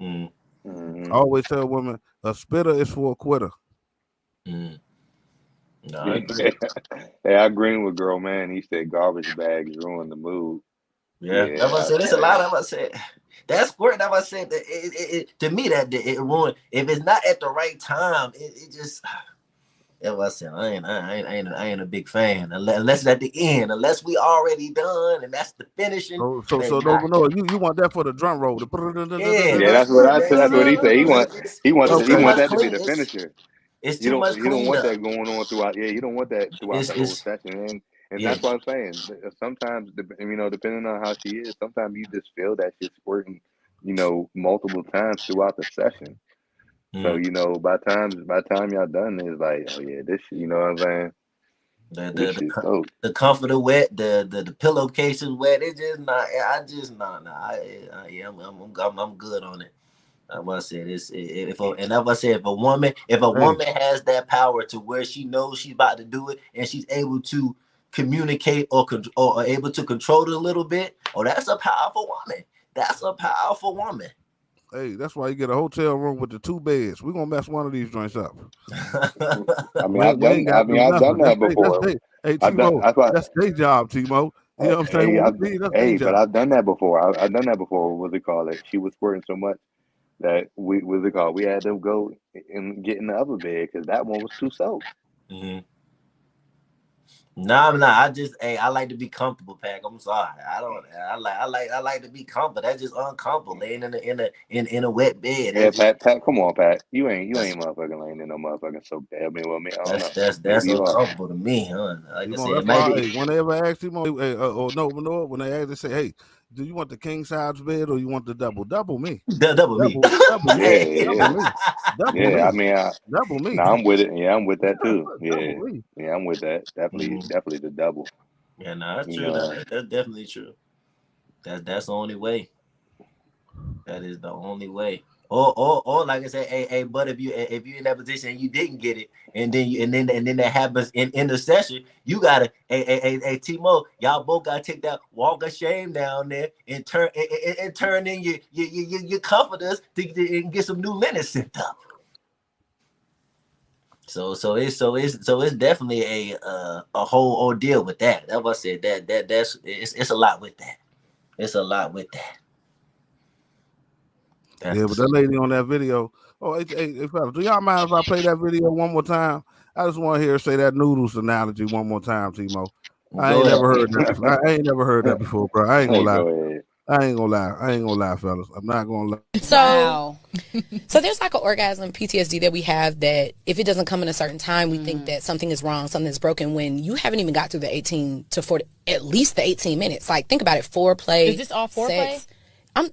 Mm-hmm. I always tell women, a spitter is for a quitter. No, I agree. Hey, I agree with girl, man. He said garbage bags ruin the mood. Yeah, I said there's a lot of us said that squirt. I said that it to me that it ruined. If it's not at the right time, it just. That's what I said. I ain't a big fan unless it's at the end. Unless we already done and that's the finishing. So no, you want that for the drum roll? Yeah, that's what I said. That's what he said. He wants that to be the finisher. It's too much cleanup. You don't want that going on throughout. Yeah, you don't want that throughout the whole session. And that's what I'm saying. Sometimes, depending on how she is, sometimes you just feel that shit squirting, multiple times throughout the session. So by the time y'all done, it's like, oh yeah, this shit, you know what I'm saying? The comforter wet, the pillowcase is wet. It's just not. I'm good on it. I said if a woman has that power to where she knows she's about to do it and she's able to communicate or able to control it a little bit, that's a powerful woman. That's a powerful woman. Hey, that's why you get a hotel room with the 2 beds. We're gonna mess one of these joints up. I mean, I've done that before. Hey, Timo, that's their job, Timo. You know what I'm saying? But I've done that before. I've done that before. What's it called? She was squirting so much that we had to go and get in the other bed because that one was too soaked. Mm-hmm. No, I'm not. I like to be comfortable, Pac. I'm sorry. I like to be comfortable. That's just uncomfortable laying in a wet bed. Yeah, Pat, come on, Pat. You ain't motherfucking laying in no motherfucking soaked bed. I mean, well, I don't know. That's uncomfortable to me, huh? Like I said, maybe when they ever ask him, when they ask, they say, "Hey, do you want the king size bed or you want the double?" Double me. Double me. Double me. Yeah, I mean, double me. No, I'm with it. Yeah, I'm with that too. Yeah, I'm with that. Definitely the double. Yeah, no, that's true. That's definitely true. That's the only way. That is the only way. Or like I said, hey, but if you're in that position and you didn't get it, and then that happens in the session, you gotta, hey, Timo, y'all both gotta take that walk of shame down there and turn in your comforters to get some new linen sent up. So it's definitely a whole ordeal with that. That's what I said. It's a lot with that. It's a lot with that. Yeah, but that lady on that video. Oh, hey, fellas, do y'all mind if I play that video one more time? I just want to hear her say that noodles analogy one more time, Timo. I ain't never heard that before, bro. I ain't gonna lie. I ain't gonna lie, fellas. I'm not gonna lie. So there's like an orgasm PTSD that we have that if it doesn't come in a certain time, we think that something is wrong, something's broken when you haven't even got through the 18 to 40, at least the 18 minutes. Like, think about it, foreplay. Is this all foreplay? Sex. You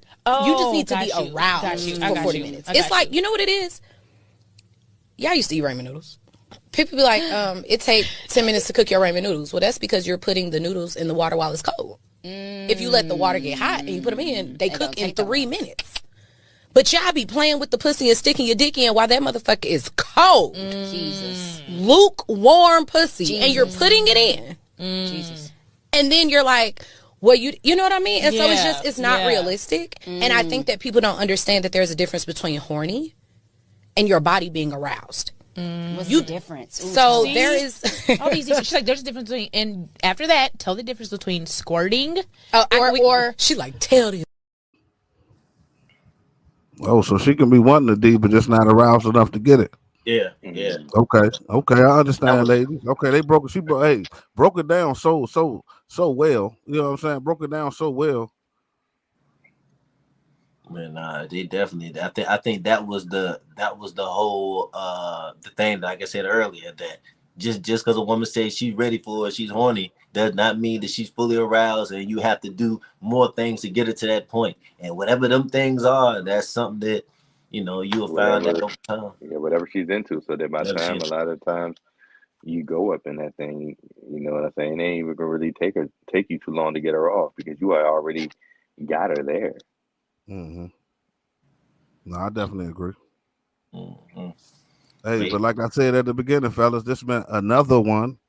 just need to be aroused for 40 minutes. It's like, you know what it is? Y'all used to eat ramen noodles. People be like, it takes 10 minutes to cook your ramen noodles. Well, that's because you're putting the noodles in the water while it's cold. If you let the water get hot and you put them in, they cook in 3 minutes. But y'all be playing with the pussy and sticking your dick in while that motherfucker is cold. Jesus. Lukewarm pussy. Jesus. And you're putting it in. Jesus. And then you're like, well, you know what I mean? And so it's not realistic. And I think that people don't understand that there's a difference between horny and your body being aroused. What's the difference? Ooh, So See? there is all these issues. She's like, there's a difference between, and after that, tell the difference between squirting or she like tell you. Oh, so she can be wanting the D, but just not aroused enough to get it. Yeah, yeah. Okay, I understand, ladies. Okay, they broke it. Broke it down so well. You know what I'm saying? Broke it down so well. Man, they definitely. I think that was the whole the thing that, like I said earlier, that just because a woman says she's ready for it, she's horny, does not mean that she's fully aroused, and you have to do more things to get her to that point. And whatever them things are, that's something that you will find out over time. Yeah, whatever she's into. So that by the time, a lot of times, you go up in that thing, you know what I'm saying? It ain't even gonna really take you too long to get her off because you already got her there. Mm-hmm. No, I definitely agree. Mm-hmm. Hey, but like I said at the beginning, fellas, this meant another one.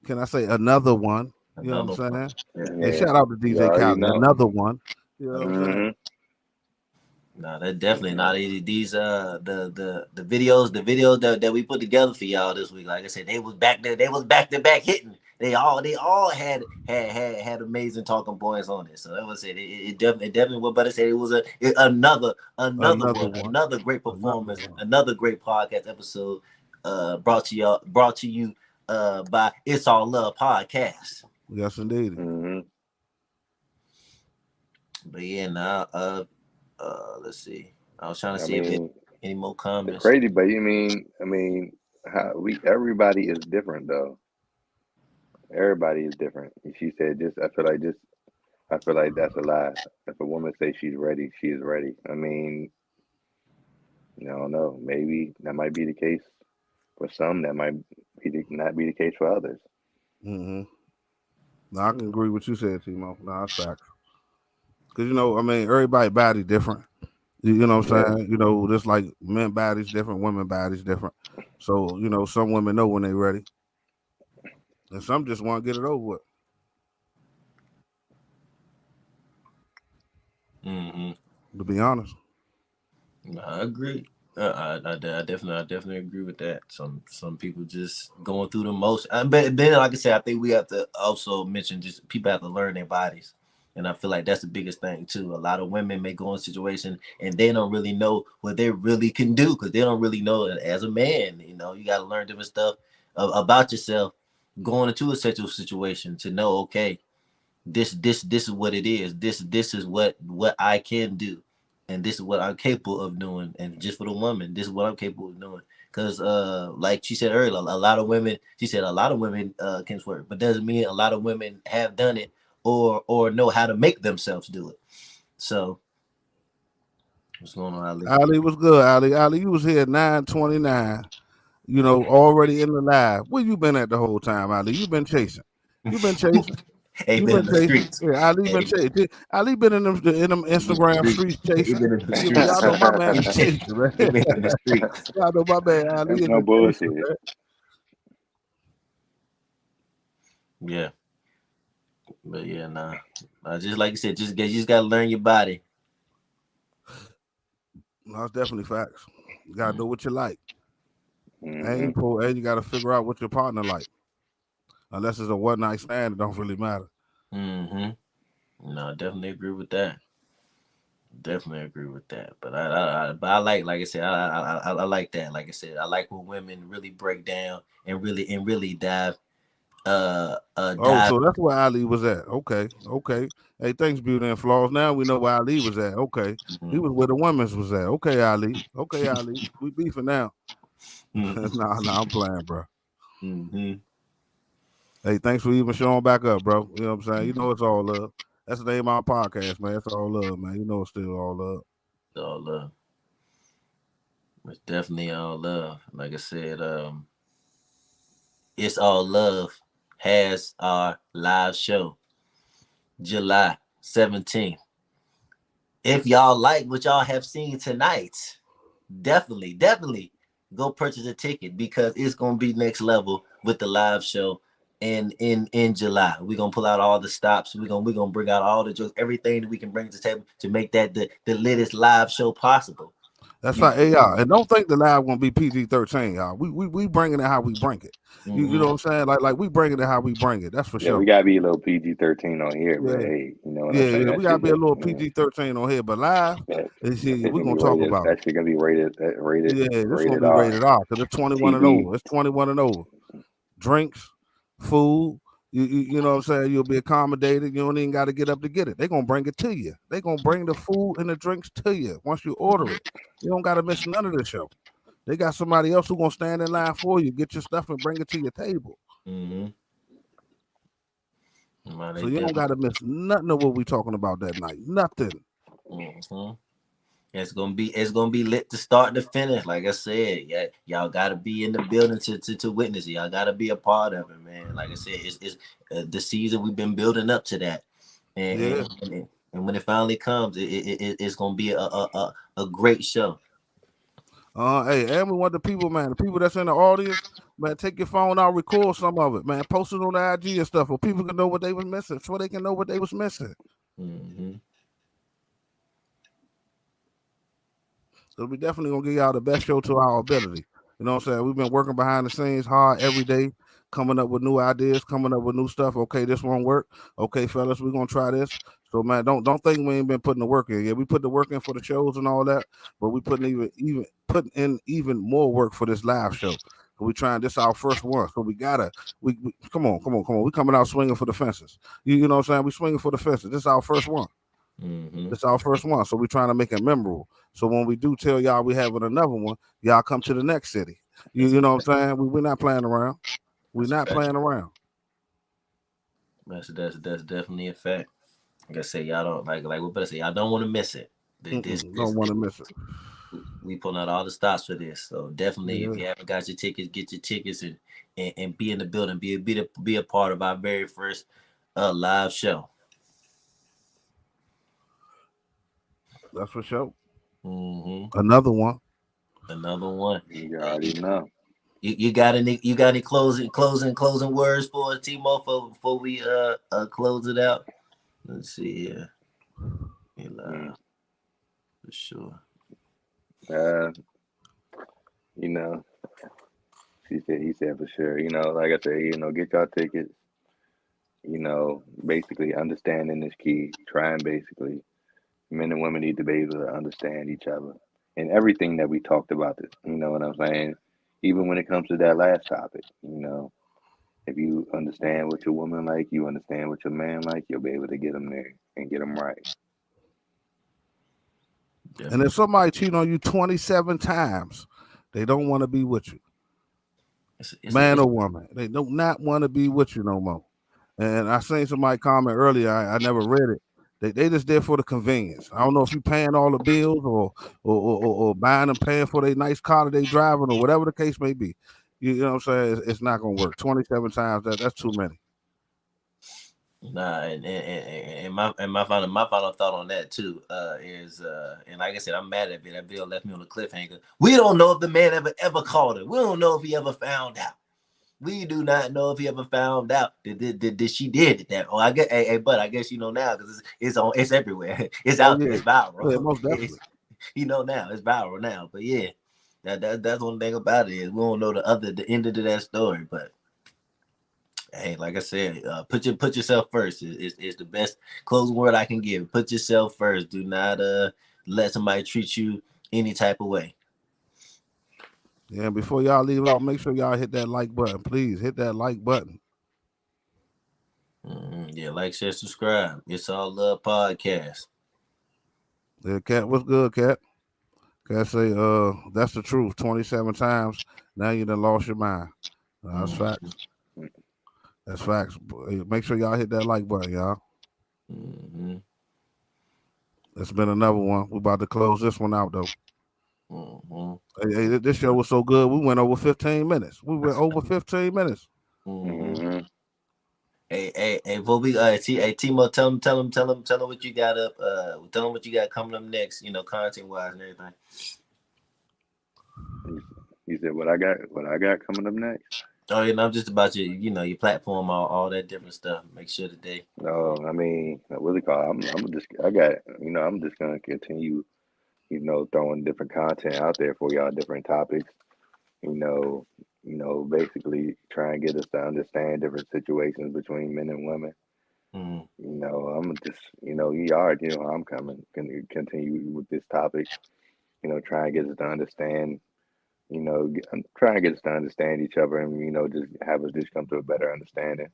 Can I say another one? You know what I'm saying? Yeah. Hey, shout out to DJ Khaled. Another one. You know what I'm saying? No, that definitely not these the videos that we put together for y'all this week. Like I said, they was back there. They was back to back hitting. They all had amazing talking points on it. So that was it. It definitely was. But I said it was another great performance, another great podcast episode. Brought to you by It's All Love Podcast. Yes, indeed. Mm-hmm. But yeah, now let's see. I was trying to see if any more comments. It's crazy, but I mean, everybody is different though. Everybody is different. And she said, I feel like that's a lie. If a woman says she's ready, she is ready. I mean, I don't know. Maybe that might be the case for some. That might not be the case for others. Mm-hmm. No, I can agree with what you said, Timo. No, that's facts. Because everybody body different. You know what I'm saying? Just like men bodies different, women bodies different. So some women know when they're ready, and some just want to get it over with. Mm-hmm. To be honest, I agree. I definitely agree with that. Some people just going through the most. But then, like I said, I think we have to also mention just people have to learn their bodies. And I feel like that's the biggest thing too. A lot of women may go in a situation and they don't really know what they really can do because they don't really know as a man. You got to learn different stuff about yourself going into a sexual situation to know, okay, this is what it is. This is what I can do, and this is what I'm capable of doing. And just for the woman, this is what I'm capable of doing. Because like she said earlier, a lot of women can twerk, but doesn't mean a lot of women have done it or know how to make themselves do it. So what's going on, Ali? Ali, what's good, Ali? Ali, you was here at 9:29. Already in the live. Where you been at the whole time, Ali? You been chasing. You been chasing. Hey, been in the streets. Yeah, Ali been chasing. Ali been in them Instagram streets chasing. Y'all know my man be chasing, man. Been in the streets. Y'all know my man Ali. That's no bullshit. Yeah. But yeah, nah. Just like you said, you just gotta learn your body. No, that's definitely facts. You gotta know what you like. Mm-hmm. And you gotta figure out what your partner like. Unless it's a one night stand, it don't really matter. Mm-hmm. No, I definitely agree with that. But I like I said, I like that. Like I said, I like when women really break down and really dive. So that's where Ali was at. Okay. Hey, thanks, Beauty and Flaws. Now we know where Ali was at. Okay. He was where the women's was at. Okay, Ali. We beefing now. Nah, I'm playing, bro. Mm-hmm. Hey, thanks for even showing back up, bro. You know what I'm saying? It's all love. That's the name of our podcast, man. It's all love, man. It's still all love. It's all love. It's definitely all love. Like I said, It's All Love has our live show July 17th. If y'all like what y'all have seen tonight, definitely go purchase a ticket because it's gonna be next level with the live show in July. We're gonna pull out all the stops. We're gonna bring out all the jokes, everything that we can bring to the table to make that the latest live show possible. That's right. Hey, y'all, and don't think the live gonna be PG-13, y'all. We bringing it how we bring it. You know what I'm saying? Like we bringing it how we bring it. That's for Yeah, sure. we gotta be a little PG-13 on here, but Yeah. hey, you know what I'm saying? Yeah. That We gotta shit be a little that, PG-13 on here, but live, that we shit gonna gonna be talk rated. about That it. shit gonna be rated Yeah, this gonna rated be R. rated R because it's 21 and TV. over. It's 21 and over. Drinks, food. You know what I'm saying? You'll be accommodated. You don't even got to get up to get it. They're gonna bring it to you. They're gonna bring the food and the drinks to you once you order it. You don't gotta miss none of the show. They got somebody else who gonna stand in line for you, get your stuff and bring it to your table. So you don't gotta miss nothing of what we talking about that night. Nothing. It's gonna be lit to start to finish. Like I said, yeah, y'all gotta be in the building to witness it. Y'all gotta be a part of it, man. Like I said, it's the season we've been building up to that, and when it finally comes, it's gonna be a great show. Hey, and we want the people that's in the audience, man, take your phone out, record some of it, man, post it on the IG and stuff, so people can know what they was missing, so they can know what they was missing. So we definitely gonna give y'all the best show to our ability. You know what I'm saying? We've been working behind the scenes hard every day, coming up with new ideas, coming up with new stuff. Okay, this won't work. Okay, fellas, we're gonna try this. So man, don't think we ain't been putting the work in. Yeah, we put the work in for the shows and all that, but we putting even more work for this live show. So we trying this our first one. So we gotta we come on. We coming out swinging for the fences. You know what I'm saying? We swinging for the fences. This is our first one. It's our first one, so we're trying to make it memorable. So when we do tell y'all we having another one, y'all come to the next city. You know what I'm saying? We're not playing around. We're not playing around. That's definitely a fact. Like I say, y'all don't like what better say. Y'all don't want to miss it. Don't want to miss it. We pulling out all the stops for this, so definitely if you haven't got your tickets, get your tickets and be in the building. Be a part of our very first live show. That's for sure. Another one. You already know. You got any closing words for T-Mo before we close it out? Let's see here. For sure. You know, he said for sure. You know, like I said, you know, get y'all tickets. You know, basically understanding is key. Trying basically. Men and women need to be able to understand each other and everything that we talked about. This, you know what I'm saying? Even when it comes to that last topic, you know, if you understand what your woman like, you understand what your man like, you'll be able to get them there and get them right. And if somebody cheat on you 27 times, they don't want to be with you. Man or woman, they do not want to be with you no more. And I seen somebody comment earlier. I never read it. They just there for the convenience. I don't know if you paying all the bills or buying and paying for their nice car that they driving or whatever the case may be. You know what I'm saying? It's not gonna work. 27 times that's too many. Nah, and my final thought on that too is and like I said, I'm mad at it. That bill left me on a cliffhanger. We don't know if the man ever called her. We don't know if he ever found out. We do not know if he ever found out that she did that. Oh, I guess, but I guess you know now because it's everywhere. It's out there. It's viral. Yeah, most definitely. You know now. It's viral now. But yeah, that's one thing about it is we don't know the end of that story. But hey, like I said, put yourself first. It's the best closing word I can give. Put yourself first. Do not let somebody treat you any type of way. Yeah, before y'all leave out, make sure y'all hit that like button. Please hit that like button. Yeah, like, share, subscribe. It's All Love Podcast. Yeah, Cat, what's good, Cat? Cat say, that's the truth. 27 times. Now you done lost your mind. That's facts. That's facts. Make sure y'all hit that like button, y'all. It's been another one. We're about to close this one out, though. Hey, this show was so good. We went over 15 minutes. Hey, before we Timo, tell them what you got up. Tell them what you got coming up next. You know, content wise and everything. He said, "What I got coming up next." Oh, you know, just about your platform, all that different stuff. Make sure that they. No, I mean, what do you call it? I'm just gonna continue, throwing different content out there for y'all, different topics. Basically try and get us to understand different situations between men and women. Mm. I'm just, you already know how I'm coming. Can continue with this topic. Try and get us to understand. Try and get us to understand each other, and just have us just come to a better understanding.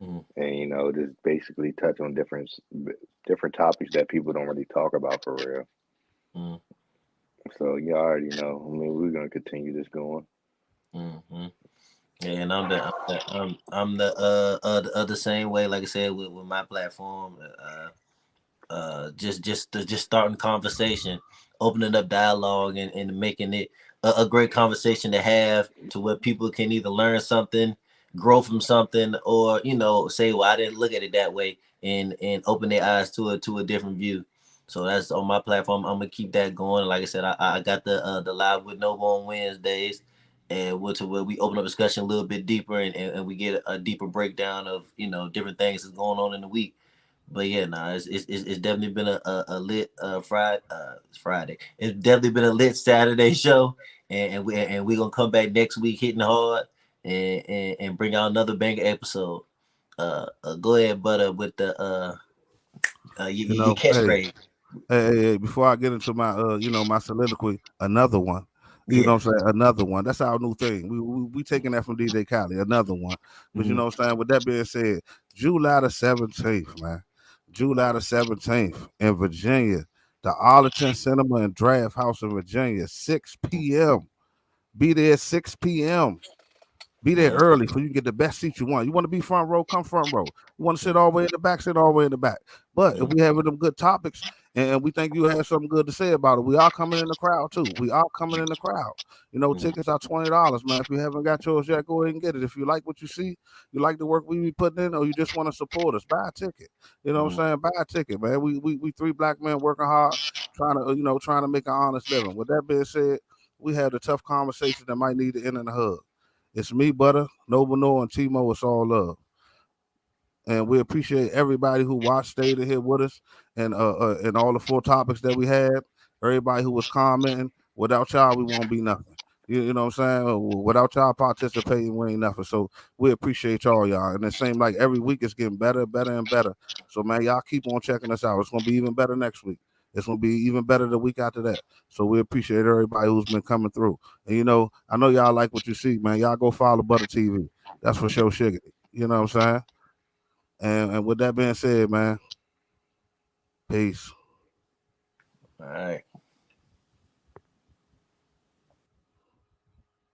Mm. And just basically touch on different topics that people don't really talk about for real. Mm. So you already know. We're gonna continue this going. Mm-hmm. And I'm the same way. Like I said, with my platform, just starting conversation, opening up dialogue, and making it a great conversation to have, to where people can either learn something, grow from something, or say, well, I didn't look at it that way, and open their eyes to a different view. So that's on my platform. I'm gonna keep that going. Like I said, I got the live with Noble on Wednesdays, and where we open up discussion a little bit deeper, and we get a deeper breakdown of different things that's going on in the week. But yeah, it's definitely been a lit Friday. It's definitely been a lit Saturday show, and we're gonna come back next week hitting hard, and bring out another banger episode. Go ahead, Butter, with the your catchphrase. Hey, before I get into my my soliloquy, another one. You know what I'm saying? Another one. That's our new thing. We taking that from DJ Khaled, another one. But you know what I'm saying? With that being said, July the 17th, man. July the 17th in Virginia, the Arlington Cinema and Draft House in Virginia, 6 p.m. Be there at 6 p.m. Be there early so you can get the best seat you want. You want to be front row, come front row. You want to sit all the way in the back, sit all the way in the back. But if we have them good topics and we think you have something good to say about it, we are coming in the crowd too. We are coming in the crowd. Tickets are $20, man. If you haven't got yours yet, go ahead and get it. If you like what you see, you like the work we be putting in, or you just want to support us, buy a ticket. You know what I'm saying? Buy a ticket, man. We three black men working hard, trying to make an honest living. With that being said, we have the tough conversation that might need to end in a hug. It's me, Butter, Noble Noah, and Timo. It's all love. And we appreciate everybody who watched, stayed in here with us, and all the 4 topics that we had. Everybody who was commenting. Without y'all, we won't be nothing. You know what I'm saying? Without y'all participating, we ain't nothing. So we appreciate y'all. And it seems like every week it's getting better, and better. So man, y'all keep on checking us out. It's gonna be even better next week. It's gonna be even better the week after that. So we appreciate everybody who's been coming through. And I know y'all like what you see, man. Y'all go follow Butter TV. That's for sure, Sugar. You know what I'm saying? And with that being said, man, peace. All right.